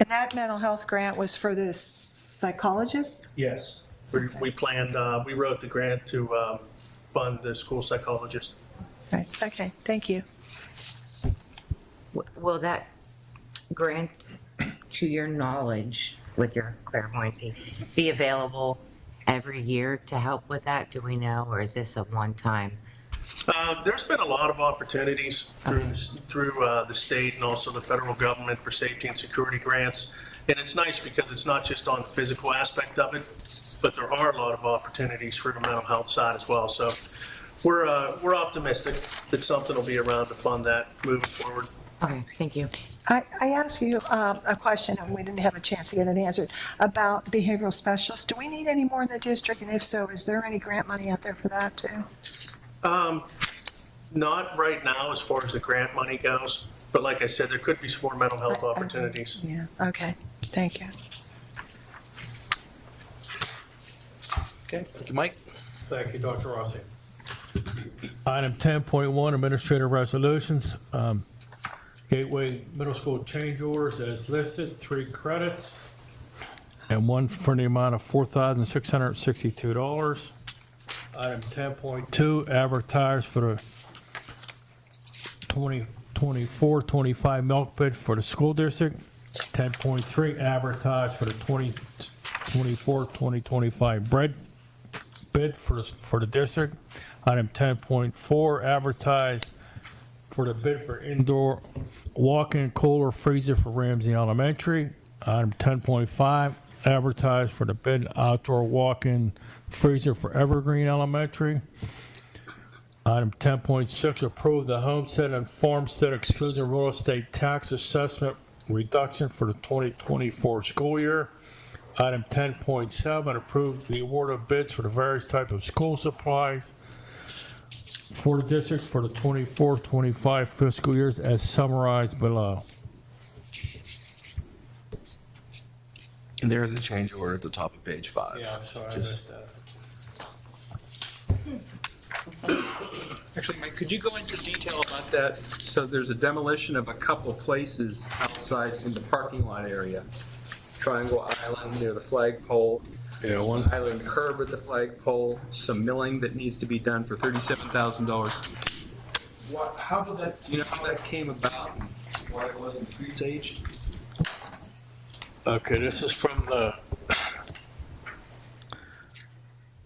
And that mental health grant was for the psychologists? Yes. We planned, we wrote the grant to fund the school psychologist. Right, okay, thank you. Will that grant, to your knowledge, with your clairvoyancy, be available every year to help with that? Do we know, or is this a one-time? There's been a lot of opportunities through the state and also the federal government for safety and security grants. And it's nice because it's not just on the physical aspect of it, but there are a lot of opportunities for the mental health side as well. So we're optimistic that something will be around to fund that moving forward. Okay, thank you. I asked you a question, and we didn't have a chance to get it answered, about behavioral specialists. Do we need any more in the district? And if so, is there any grant money out there for that too? Not right now as far as the grant money goes, but like I said, there could be some more mental health opportunities. Yeah, okay, thank you. Okay, thank you, Mike. Thank you, Dr. Rossi. Item 10.1, administrative resolutions. Gateway Middle School change orders as listed, 3 credits, and 1 for the amount of $4,662. Item 10.2, advertise for the 2024-25 milk bid for the school district. 10.3, advertise for the 2024-2025 bread bid for the district. Item 10.4, advertise for the bid for indoor walk-in cooler freezer for Ramsey Elementary. Item 10.5, advertise for the bid outdoor walk-in freezer for Evergreen Elementary. Item 10.6, approve the homestead and farmstead exclusion real estate tax assessment reduction for the 2024 school year. Item 10.7, approve the award of bids for the various types of school supplies for the district for the 24-25 fiscal years as summarized below. And there is a change order at the top of page 5. Yeah, I'm sorry, I missed that. Actually, Mike, could you go into detail about that? So there's a demolition of a couple places outside in the parking lot area. Triangle Island near the flagpole. Yeah, one. Island curb at the flagpole, some milling that needs to be done for $37,000. How did that, do you know how that came about and why it wasn't presaged? Okay, this is from the,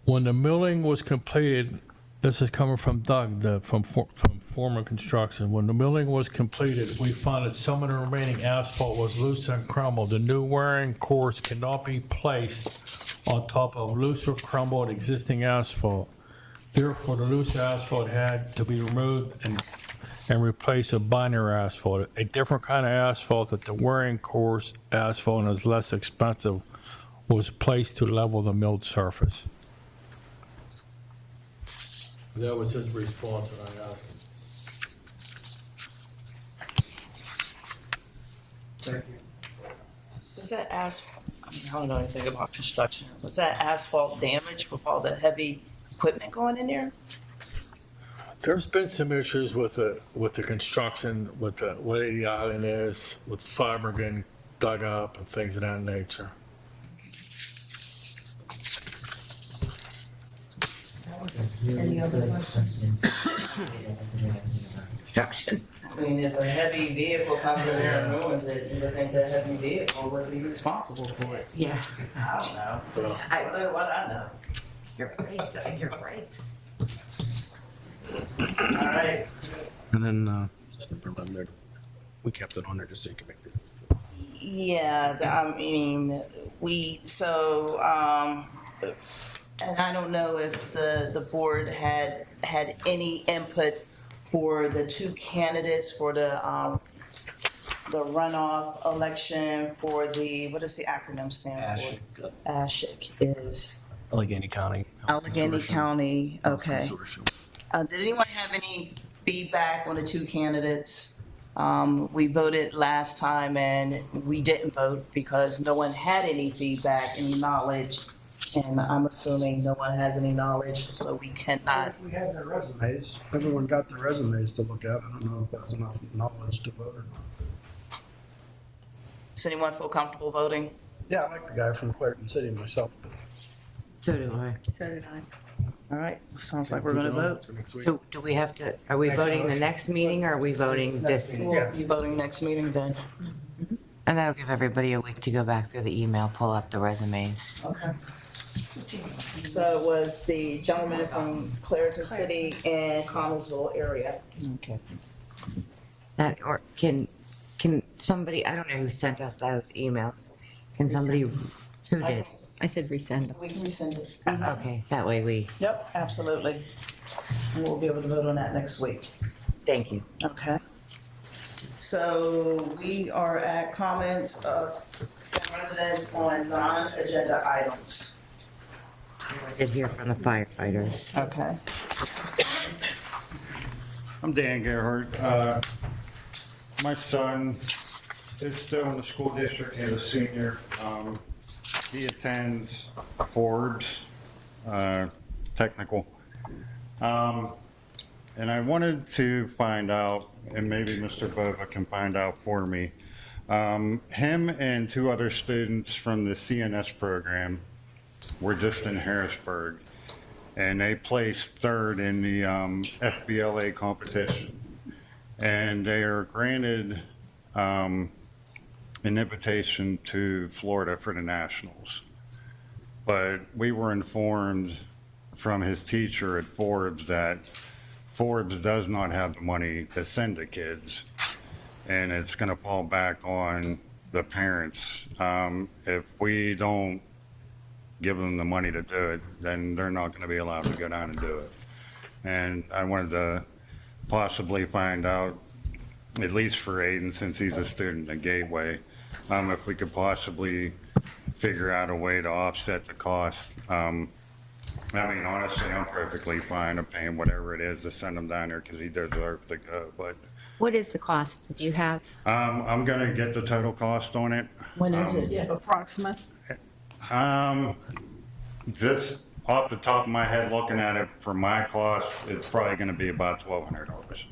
when the milling was completed, this is coming from Doug, from Former Construction. When the milling was completed, we found that some of the remaining asphalt was loose and crumbled. The new wearing course cannot be placed on top of loose or crumbled existing asphalt. Therefore, the loose asphalt had to be removed and replaced with binary asphalt, a different kind of asphalt that the wearing course asphalt is less expensive was placed to level the milled surface. That was his response when I asked him. Thank you. Was that asphalt, I mean, I don't know anything about construction. Was that asphalt damage with all the heavy equipment going in there? There's been some issues with the construction, with the way the island is, with fiber getting dug up and things of that nature. Any other questions? Construction. I mean, if a heavy vehicle comes in there and ruins it, you would think the heavy vehicle would be responsible for it. Yeah. I don't know. I don't know what I know. You're right, you're right. All right. And then, just never remembered, we kept it on there just so you could make the. Yeah, I mean, and I don't know if the board had any input for the two candidates for the runoff election for the, what does the acronym stand for? ASHIC is Allegheny County. Allegheny County, okay. Consortium. Did anyone have any feedback on the two candidates? We voted last time and we didn't vote because no one had any feedback, any knowledge. And I'm assuming no one has any knowledge, so we cannot. We had their resumes. Everyone got their resumes to look at. I don't know if that's enough knowledge to vote or not. Does anyone feel comfortable voting? Yeah, I like the guy from Clareton City myself. So do I. So did I. All right, sounds like we're gonna vote. So do we have to, are we voting the next meeting or are we voting this? We'll be voting next meeting then. And that'll give everybody a week to go back through the email, pull up the resumes. Okay. So it was the gentleman from Clareton City and Connellsville area. Okay. That, or can somebody, I don't know who sent us those emails. Can somebody, who did? I said resend them. We can resend it. Okay, that way we, Yep, absolutely. And we'll be able to vote on that next week. thank you. Okay. So we are at comments from residents on non-agenda items. I did hear from the firefighters. Okay. I'm Dan Gerhardt. My son is still in the school district. He's a senior. He attends Forbes Technical. And I wanted to find out, and maybe Mr. Bova can find out for me, him and two other students from the CNS program were just in Harrisburg, and they placed third in the FBLA competition. And they are granted an invitation to Florida for the Nationals. But we were informed from his teacher at Forbes that Forbes does not have the money to send the kids, and it's going to fall back on the parents. If we don't give them the money to do it, then they're not going to be allowed to go down and do it. And I wanted to possibly find out, at least for Aiden, since he's a student at Gateway, if we could possibly figure out a way to offset the cost. I mean, honestly, I'm perfectly fine of paying whatever it is to send him down there because he deserves to go. But What is the cost? Do you have? I'm going to get the total cost on it. When is it? Yeah, approximate. Just off the top of my head, looking at it for my cost, it's probably going to be about $1,200.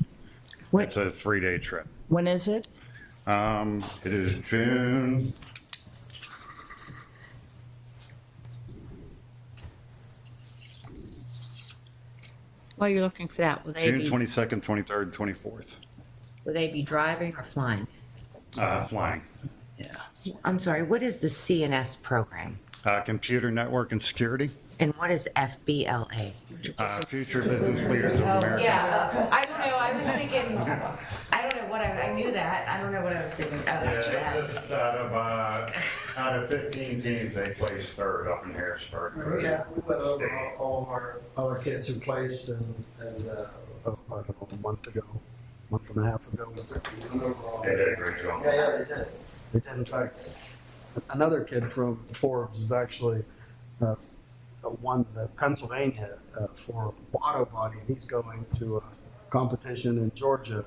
It's a 3-day trip. When is it? It is June. While you're looking for that, will they June be, 22nd, 23rd, 24th. will they be driving or flying? Flying. I'm sorry, what is the CNS program? Computer Network and Security. And what is FBLA? Future Business Leaders of America. Yeah, I don't know, I was thinking, I don't know what I knew that, I don't know what I was thinking. Yeah, just out of 15 teams, they placed third up in Harrisburg. Yeah, we went over all of our other kids who placed and I don't know, a month and a half ago. They did a great job. Yeah, they did. They did, in fact, another kid from Forbes is actually won the Pennsylvania for auto body. He's going to a competition in Georgia,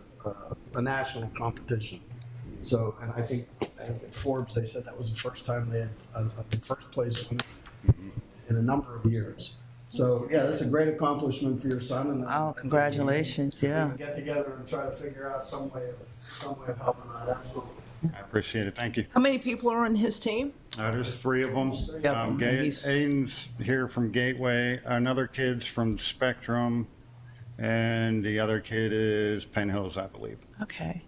a national competition. So, and I think at Forbes, they said that was the first time they had a first place winner in a number of years. So, yeah, that's a great accomplishment for your son. And Oh, congratulations, we yeah. can get together and try to figure out some way of helping out, absolutely. I appreciate it. Thank you. How many people are on his team? There's 3 of them. Three of them. Aiden's here from Gateway. Another kid's from Spectrum. And the other kid is Penn Hills, I believe. Okay.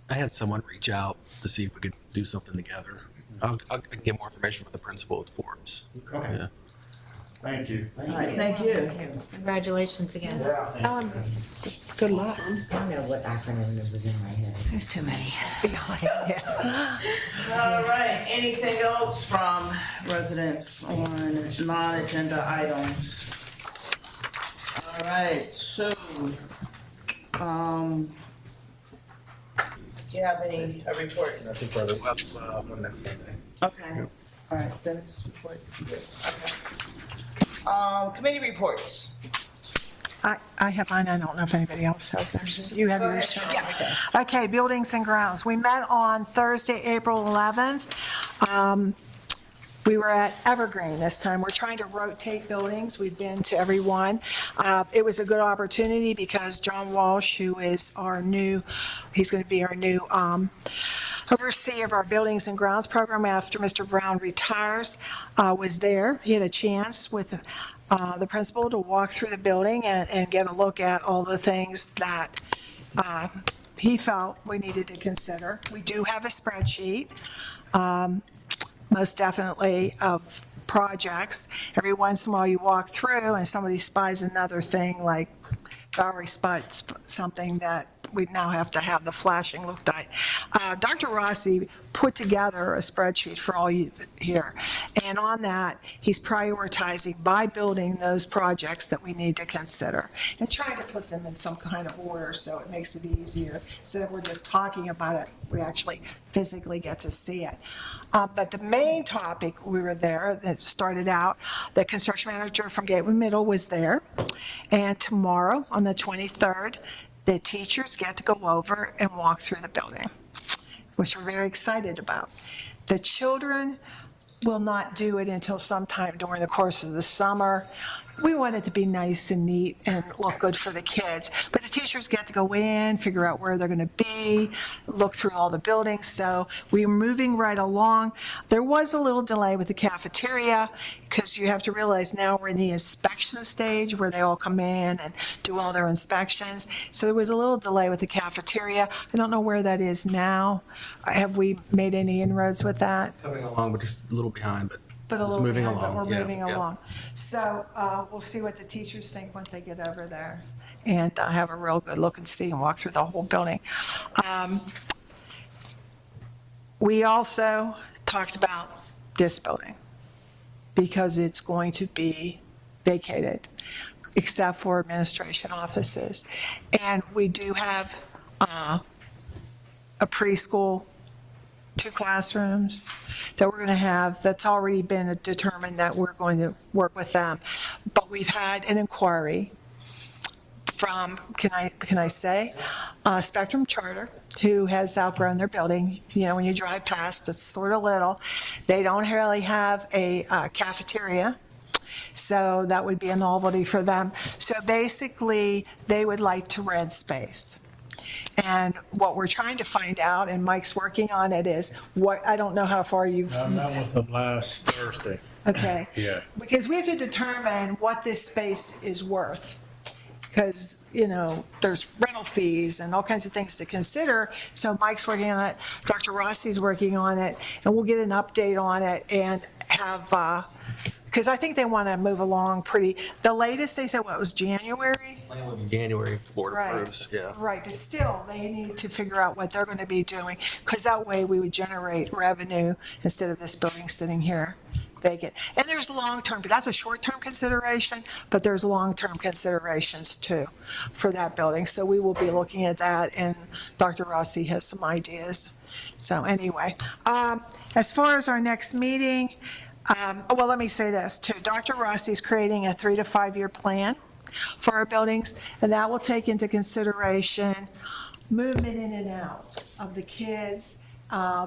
I had someone reach out to see if we could do something together. I'll get more information from the principal at Forbes. Okay. Yeah. Thank you. All right, thank you. Congratulations again. Tell him, good luck. I don't know what acronym was in my head. There's too many. All right, anything else from residents on non-agenda items? All right, so, do you have any report? I think we'll have one next Monday. Okay, all right, Dennis, report. Okay. Committee reports. I have mine, I don't know if anybody else has theirs. You have yours? too? Yeah. Okay, buildings and grounds. We met on Thursday, April 11th. We were at Evergreen this time. We're trying to rotate buildings. We've been to every one. It was a good opportunity because John Walsh, who is he's going to be our new overseer of our buildings and grounds program after Mr. Brown retires, was there. He had a chance with the principal to walk through the building and get a look at all the things that he felt we needed to consider. We do have a spreadsheet, most definitely, of projects. Every once in a while you walk through and somebody spies another thing, like Valerie spots something that we now have to have the flashing look at. Dr. Rossi put together a spreadsheet for all you here. And on that, he's prioritizing by building those projects that we need to consider and trying to put them in some kind of order so it makes it easier. Instead of we're just talking about it, we actually physically get to see it. But the main topic, we were there, that started out, the construction manager from Gateway Middle was there. And tomorrow, on the 23rd, the teachers get to go over and walk through the building, which we're very excited about. The children will not do it until sometime during the course of the summer. We want it to be nice and neat and look good for the kids, but the teachers get to go in, figure out where they're going to be, look through all the buildings. So we're moving right along. There was a little delay with the cafeteria because you have to realize now we're in the inspection stage where they all come in and do all their inspections. So there was a little delay with the cafeteria. I don't know where that is now. Have we made any inroads with that? It's coming along, but just a little behind, but But a it's little moving behind, but along. we're Yeah, moving yeah. along. So we'll see what the teachers think once they get over there and have a real good look and see and walk through the whole building. We also talked about this building because it's going to be vacated except for administration offices. And we do have a preschool, 2 classrooms that we're going to have, that's already been determined that we're going to work with them. But we've had an inquiry from, can I say, Spectrum Charter, who has outgrown their building. You know, when you drive past, it's sort of little. They don't really have a cafeteria. So that would be a novelty for them. So basically, they would like to rent space. And what we're trying to find out, and Mike's working on it, is what, I don't know how far you've. I met with them last Thursday. Okay. Yeah. Because we have to determine what this space is worth. Because, you know, there's rental fees and all kinds of things to consider. So Mike's working on it, Dr. Rossi's working on it, and we'll get an update on it and have, because I think they want to move along pretty, the latest they said, what, was January? Plan will be January, if the board Right. approves, yeah. Right, but still, they need to figure out what they're going to be doing, because that way we would generate revenue instead of this building sitting here vacant. And there's long-term, but that's a short-term consideration, but there's long-term considerations too for that building. So we will be looking at that, and Dr. Rossi has some ideas So anyway, as far as our next meeting, well, let me say this too. Dr. Rossi's creating a 3 to 5 year plan for our buildings, and that will take into consideration movement in and out of the kids.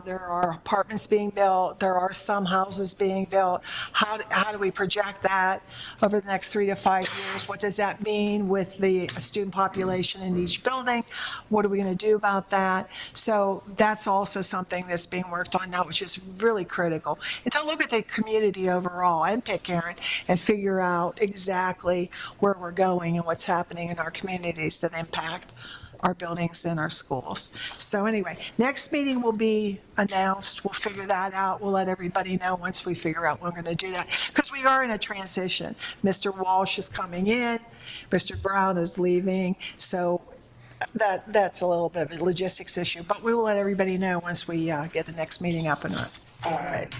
There are apartments being built. There are some houses being built. How do we project that over the next 3 to 5 years? What does that mean with the student population in each building? What are we going to do about that? So that's also something that's being worked on now, which is really critical. And to look at the community overall and Pitcairn and figure out exactly where we're going and what's happening in our communities that impact our buildings and our schools. So anyway, next meeting will be announced. We'll figure that out. We'll let everybody know once we figure out we're going to do that. Because we are in a transition. Mr. Walsh is coming in. Mr. Brown is leaving. So that's a little bit of a logistics issue. But we will let everybody know once we get the next meeting up and running. All right.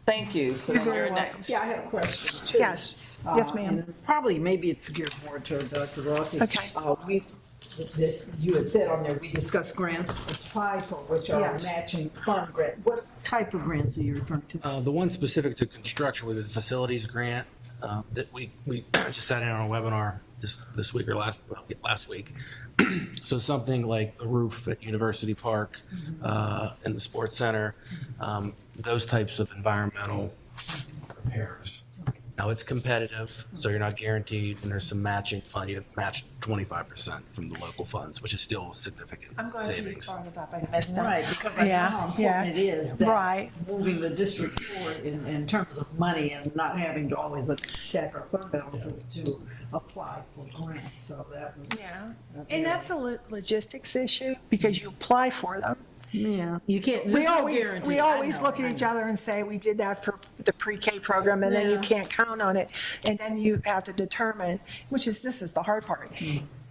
Thank you. So You're then very you're welcome. next. Yeah, I have a question too. Yes. Yes, ma'am. And probably, maybe it's geared more to Dr. Rossi. Okay. You had said on there, we discussed grants applied for, which are Yes. matching fund grant. What type of grants are you referring to? The one specific to construction with the facilities grant that we just sat in on a webinar this week or last week. So something like the roof at University Park and the sports center, those types of environmental repairs. Now, it's competitive, so you're not guaranteed, and there's some matching fund. You have matched 25% from the local funds, which is still significant I'm glad you savings. brought it up. I missed that. Right, because I know how important it is Right. that moving the district forward in terms of money and not having to always attack our fund balances to apply for grants. So that was. Yeah. And that's a logistics issue because you apply for them. Yeah, you can't. We there's no always guarantee. I know, look at each other and say, we did that for the pre-K program, and then you Yeah. can't count on it. And then you have to determine, this is the hard part.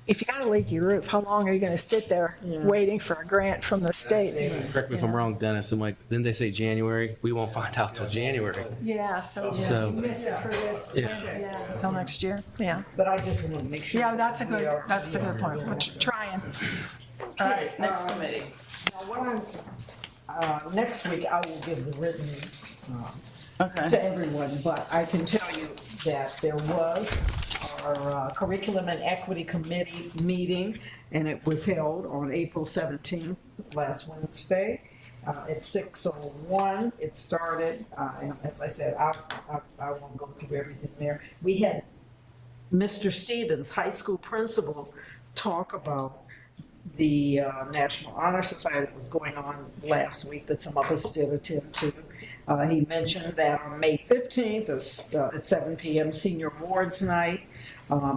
If you got a leaky roof, how long are you gonna sit there waiting for a grant from the state? Correct me if I'm wrong, Dennis, I'm like, didn't they say January? We won't find out till January. Yeah, so So- you miss it for this, until next year, yeah. But I just want to make sure. Yeah, that's a good point. We're trying. All right, next committee. Now, what next week, I will give the written Okay. to everyone, but I can tell you that there was our Curriculum and Equity Committee meeting, and it was held on April 17th, last Wednesday, at 6:01. It started, and as I said, I won't go through everything there. We had Mr. Stevens, high school principal, talk about the National Honor Society that was going on last week that some of us did attend to. He mentioned that on May 15th at 7 p.m. Senior Awards Night.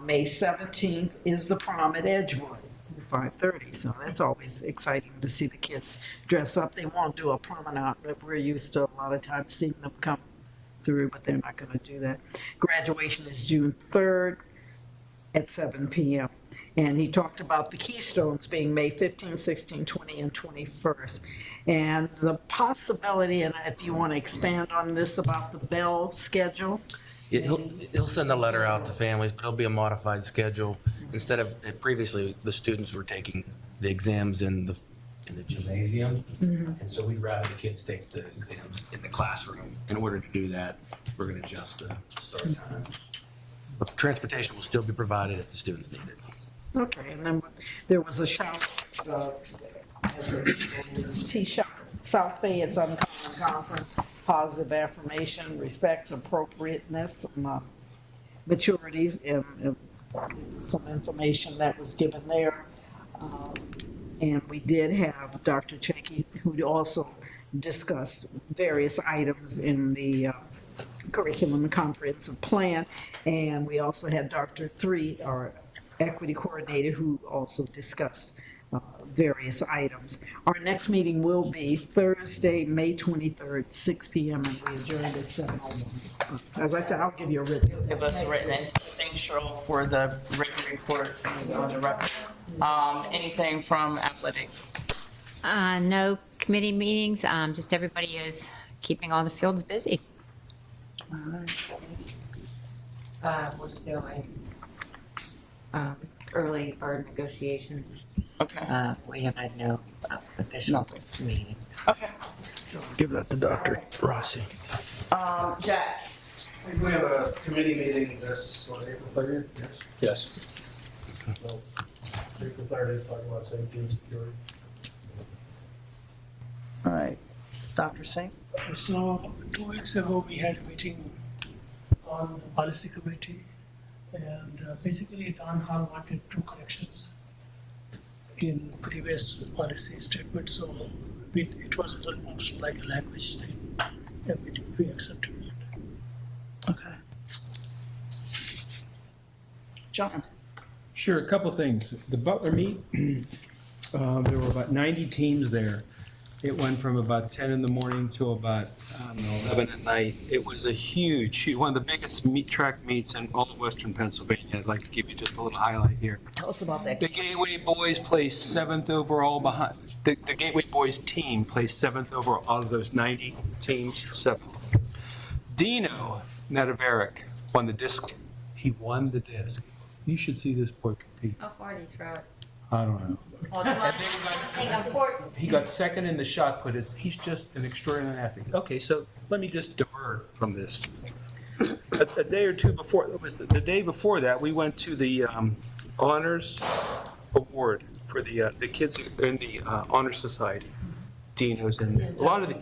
May 17th is the prom at Edgewood at 5:30. So that's always exciting to see the kids dress up. They won't do a promenade, but we're used to a lot of times seeing them come through, but they're not going to do that. Graduation is June 3rd at 7 p.m. And he talked about the keystones being May 15, 16, 20, and 21st. And the possibility, and if you want to expand on this about the bell schedule. Yeah, he'll send a letter out to families, but it'll be a modified schedule. Instead of, previously, the students were taking the exams in the gymnasium. And so we'd rather the kids take the exams in the classroom. In order to do that, we're going to adjust the start time. But transportation will still be provided if the students need it. Okay, and then there was a shout, T-shot, South Fayette's Uncommon Conference, positive affirmation, respect, appropriateness, maturities, and some information that was given there. And we did have Dr. Chekey, who also discussed various items in the curriculum and comprehensive plan. And we also had Dr. Three, our equity coordinator, who also discussed various items. Our next meeting will be Thursday, May 23rd, 6 p.m., and we adjourned at 7:01. As I said, I'll give you a written. Give us a written, and thanks, Cheryl, for the written report on the record. Anything from athletic? No committee meetings, just everybody is keeping all the fields busy. We're doing early bird negotiations. Okay. We have had no official Nothing. meetings. Okay. Give that to Dr. Rossi. Jack? We have a committee meeting this, on April 30th? Yes. Yes. So, April 30th, talking about safety and security. All right. Dr. Singh? So 2 weeks ago, we had a meeting on the policy committee, and basically Don Hall wanted 2 corrections in previous policy statement, so it was almost like a language thing, and we accepted it. Okay. John? Sure, a couple things. The Butler meet, there were about 90 teams there. It went from about 10 in the morning to about, 11 at night. It was a huge, one of the biggest track meets in all of Western Pennsylvania. I'd like to give you just a little highlight here. Tell us about that. The Gateway Boys placed 7th overall behind, the Gateway Boys team placed 7th overall out of those 90 teams, 7th. Dino Nedaveric won the disc. He won the disc. You should see this boy compete. How far do you throw it? I don't know. Well, something important. He got second in the shot put. He's just an extraordinary athlete. Okay, so let me just divert from this. A day or two before, it was the day before that, we went to the honors award for the kids in the honor society. Dino's in there. A lot of the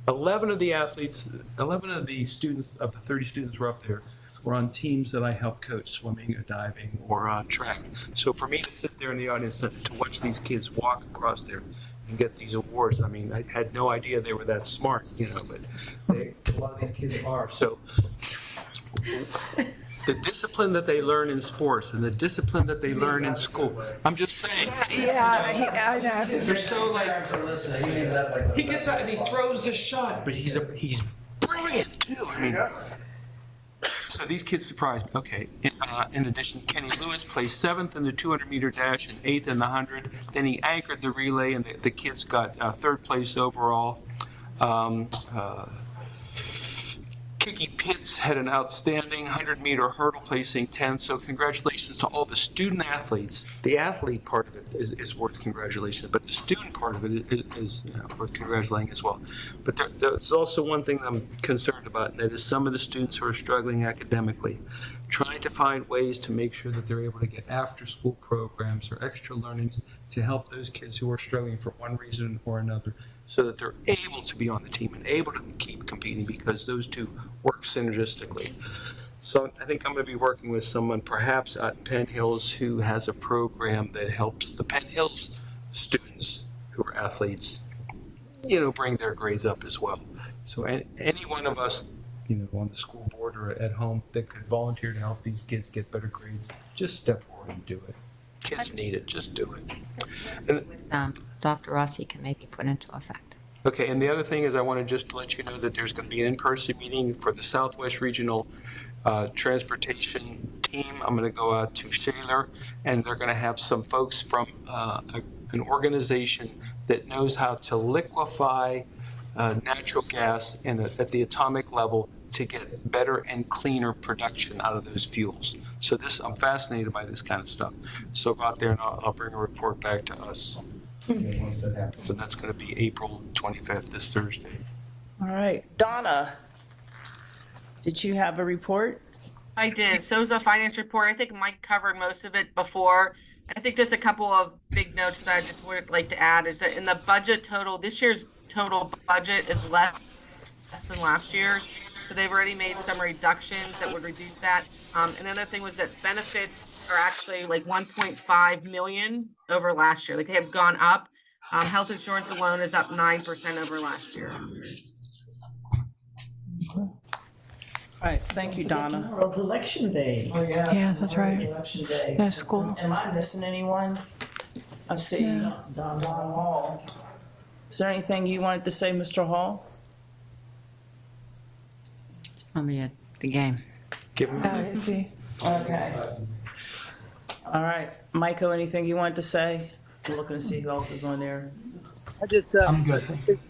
11 of the athletes, 11 of the students of the 30 students were up there. Were on teams that I helped coach, swimming or diving or track. So for me to sit there in the audience to watch these kids walk across there and get these awards, I mean, I had no idea they were that smart, but a lot of these kids are. So the discipline that they learn in sports and the discipline that they learn in school, I'm just saying. Yeah, I know. They're so he gets out and he throws the shot, but he's brilliant too. I mean, so these kids surprised me. Okay. In addition, Kenny Lewis placed 7th in the 200-meter dash and 8th in the 100. Then he anchored the relay, and the kids got 3rd place overall. Kiki Pitts had an outstanding 100-meter hurdle, placing 10th. So congratulations to all the student athletes. The athlete part of it is worth congratulations, but the student part of it is worth congratulating as well. But there's also one thing I'm concerned about, and that is some of the students who are struggling academically, trying to find ways to make sure that they're able to get after-school programs or extra learnings to help those kids who are struggling for one reason or another, so that they're able to be on the team and able to keep competing, because those two work synergistically. So I think I'm going to be working with someone perhaps at Penn Hills who has a program that helps the Penn Hills students who are athletes, bring their grades up as well. So any one of us, on the school board or at home that could volunteer to help these kids get better grades, just step forward and do it. Kids need it, just do it. And, Dr. Rossi can make it put into effect. okay, and the other thing is I want to just let you know that there's going to be an in-person meeting for the Southwest Regional Transportation team. I'm going to go out to Shaler, and they're going to have some folks from an organization that knows how to liquefy natural gas at the atomic level to get better and cleaner production out of those fuels. So I'm fascinated by this kind of stuff. So go out there and I'll bring a report back to us. Once that happens. So that's going to be April 25th, this Thursday. All right. Donna, did you have a report? I did. So it was a finance report. I think Mike covered most of it before. I think just a couple of big notes that I just would like to add is that in the budget total, this year's total budget is less than last year's. So they've already made some reductions that would reduce that. And another thing was that benefits are actually like 1.5 million over last year. Like they have gone up. Health insurance alone is up 9% over last year. All right, thank you, Donna. Tomorrow's election day. Oh, yeah. Yeah, that's right. Election day. No school. Am I missing anyone? I see Don Hall. Is there anything you wanted to say, Mr. Hall? It's probably at the game. Give him. Is he? Okay. All right. Michael, anything you wanted to say? I'm looking to see who else is on there. I just, I'm good.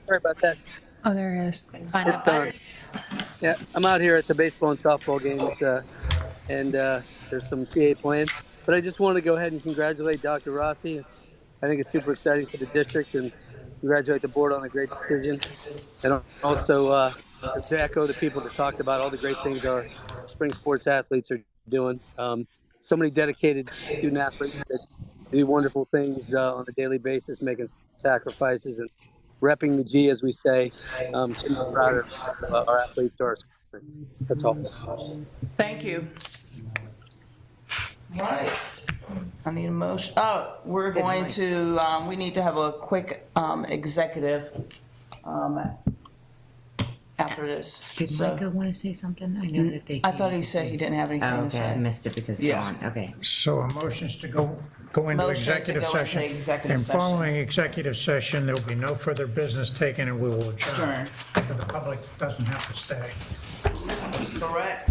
Sorry about that. Oh, there he is. It's done. Yeah, I'm out here at the baseball and softball games, and there's some CA playing. But I just want to go ahead and congratulate Dr. Rossi. I think it's super exciting for the district and congratulate the board on a great decision. And also to echo the people that talked about all the great things our spring sports athletes are doing. So many dedicated student athletes that do wonderful things on a daily basis, making sacrifices and repping the G, as we say. Couldn't be prouder of our athletes or our spring. That's all. Thank you. All right. I need a motion. Oh, we're going to, we need to have a quick executive after this. Did So- Micah want to say something? I know that they. I thought he said he didn't have anything to Okay, I say. missed it because it's Yeah. gone. Okay. So a motion's to go into Motion to executive go into session. executive And session. following executive session, there will be no further business taken and we will adjourn. Adjourn. But the public doesn't have to stay. That's correct.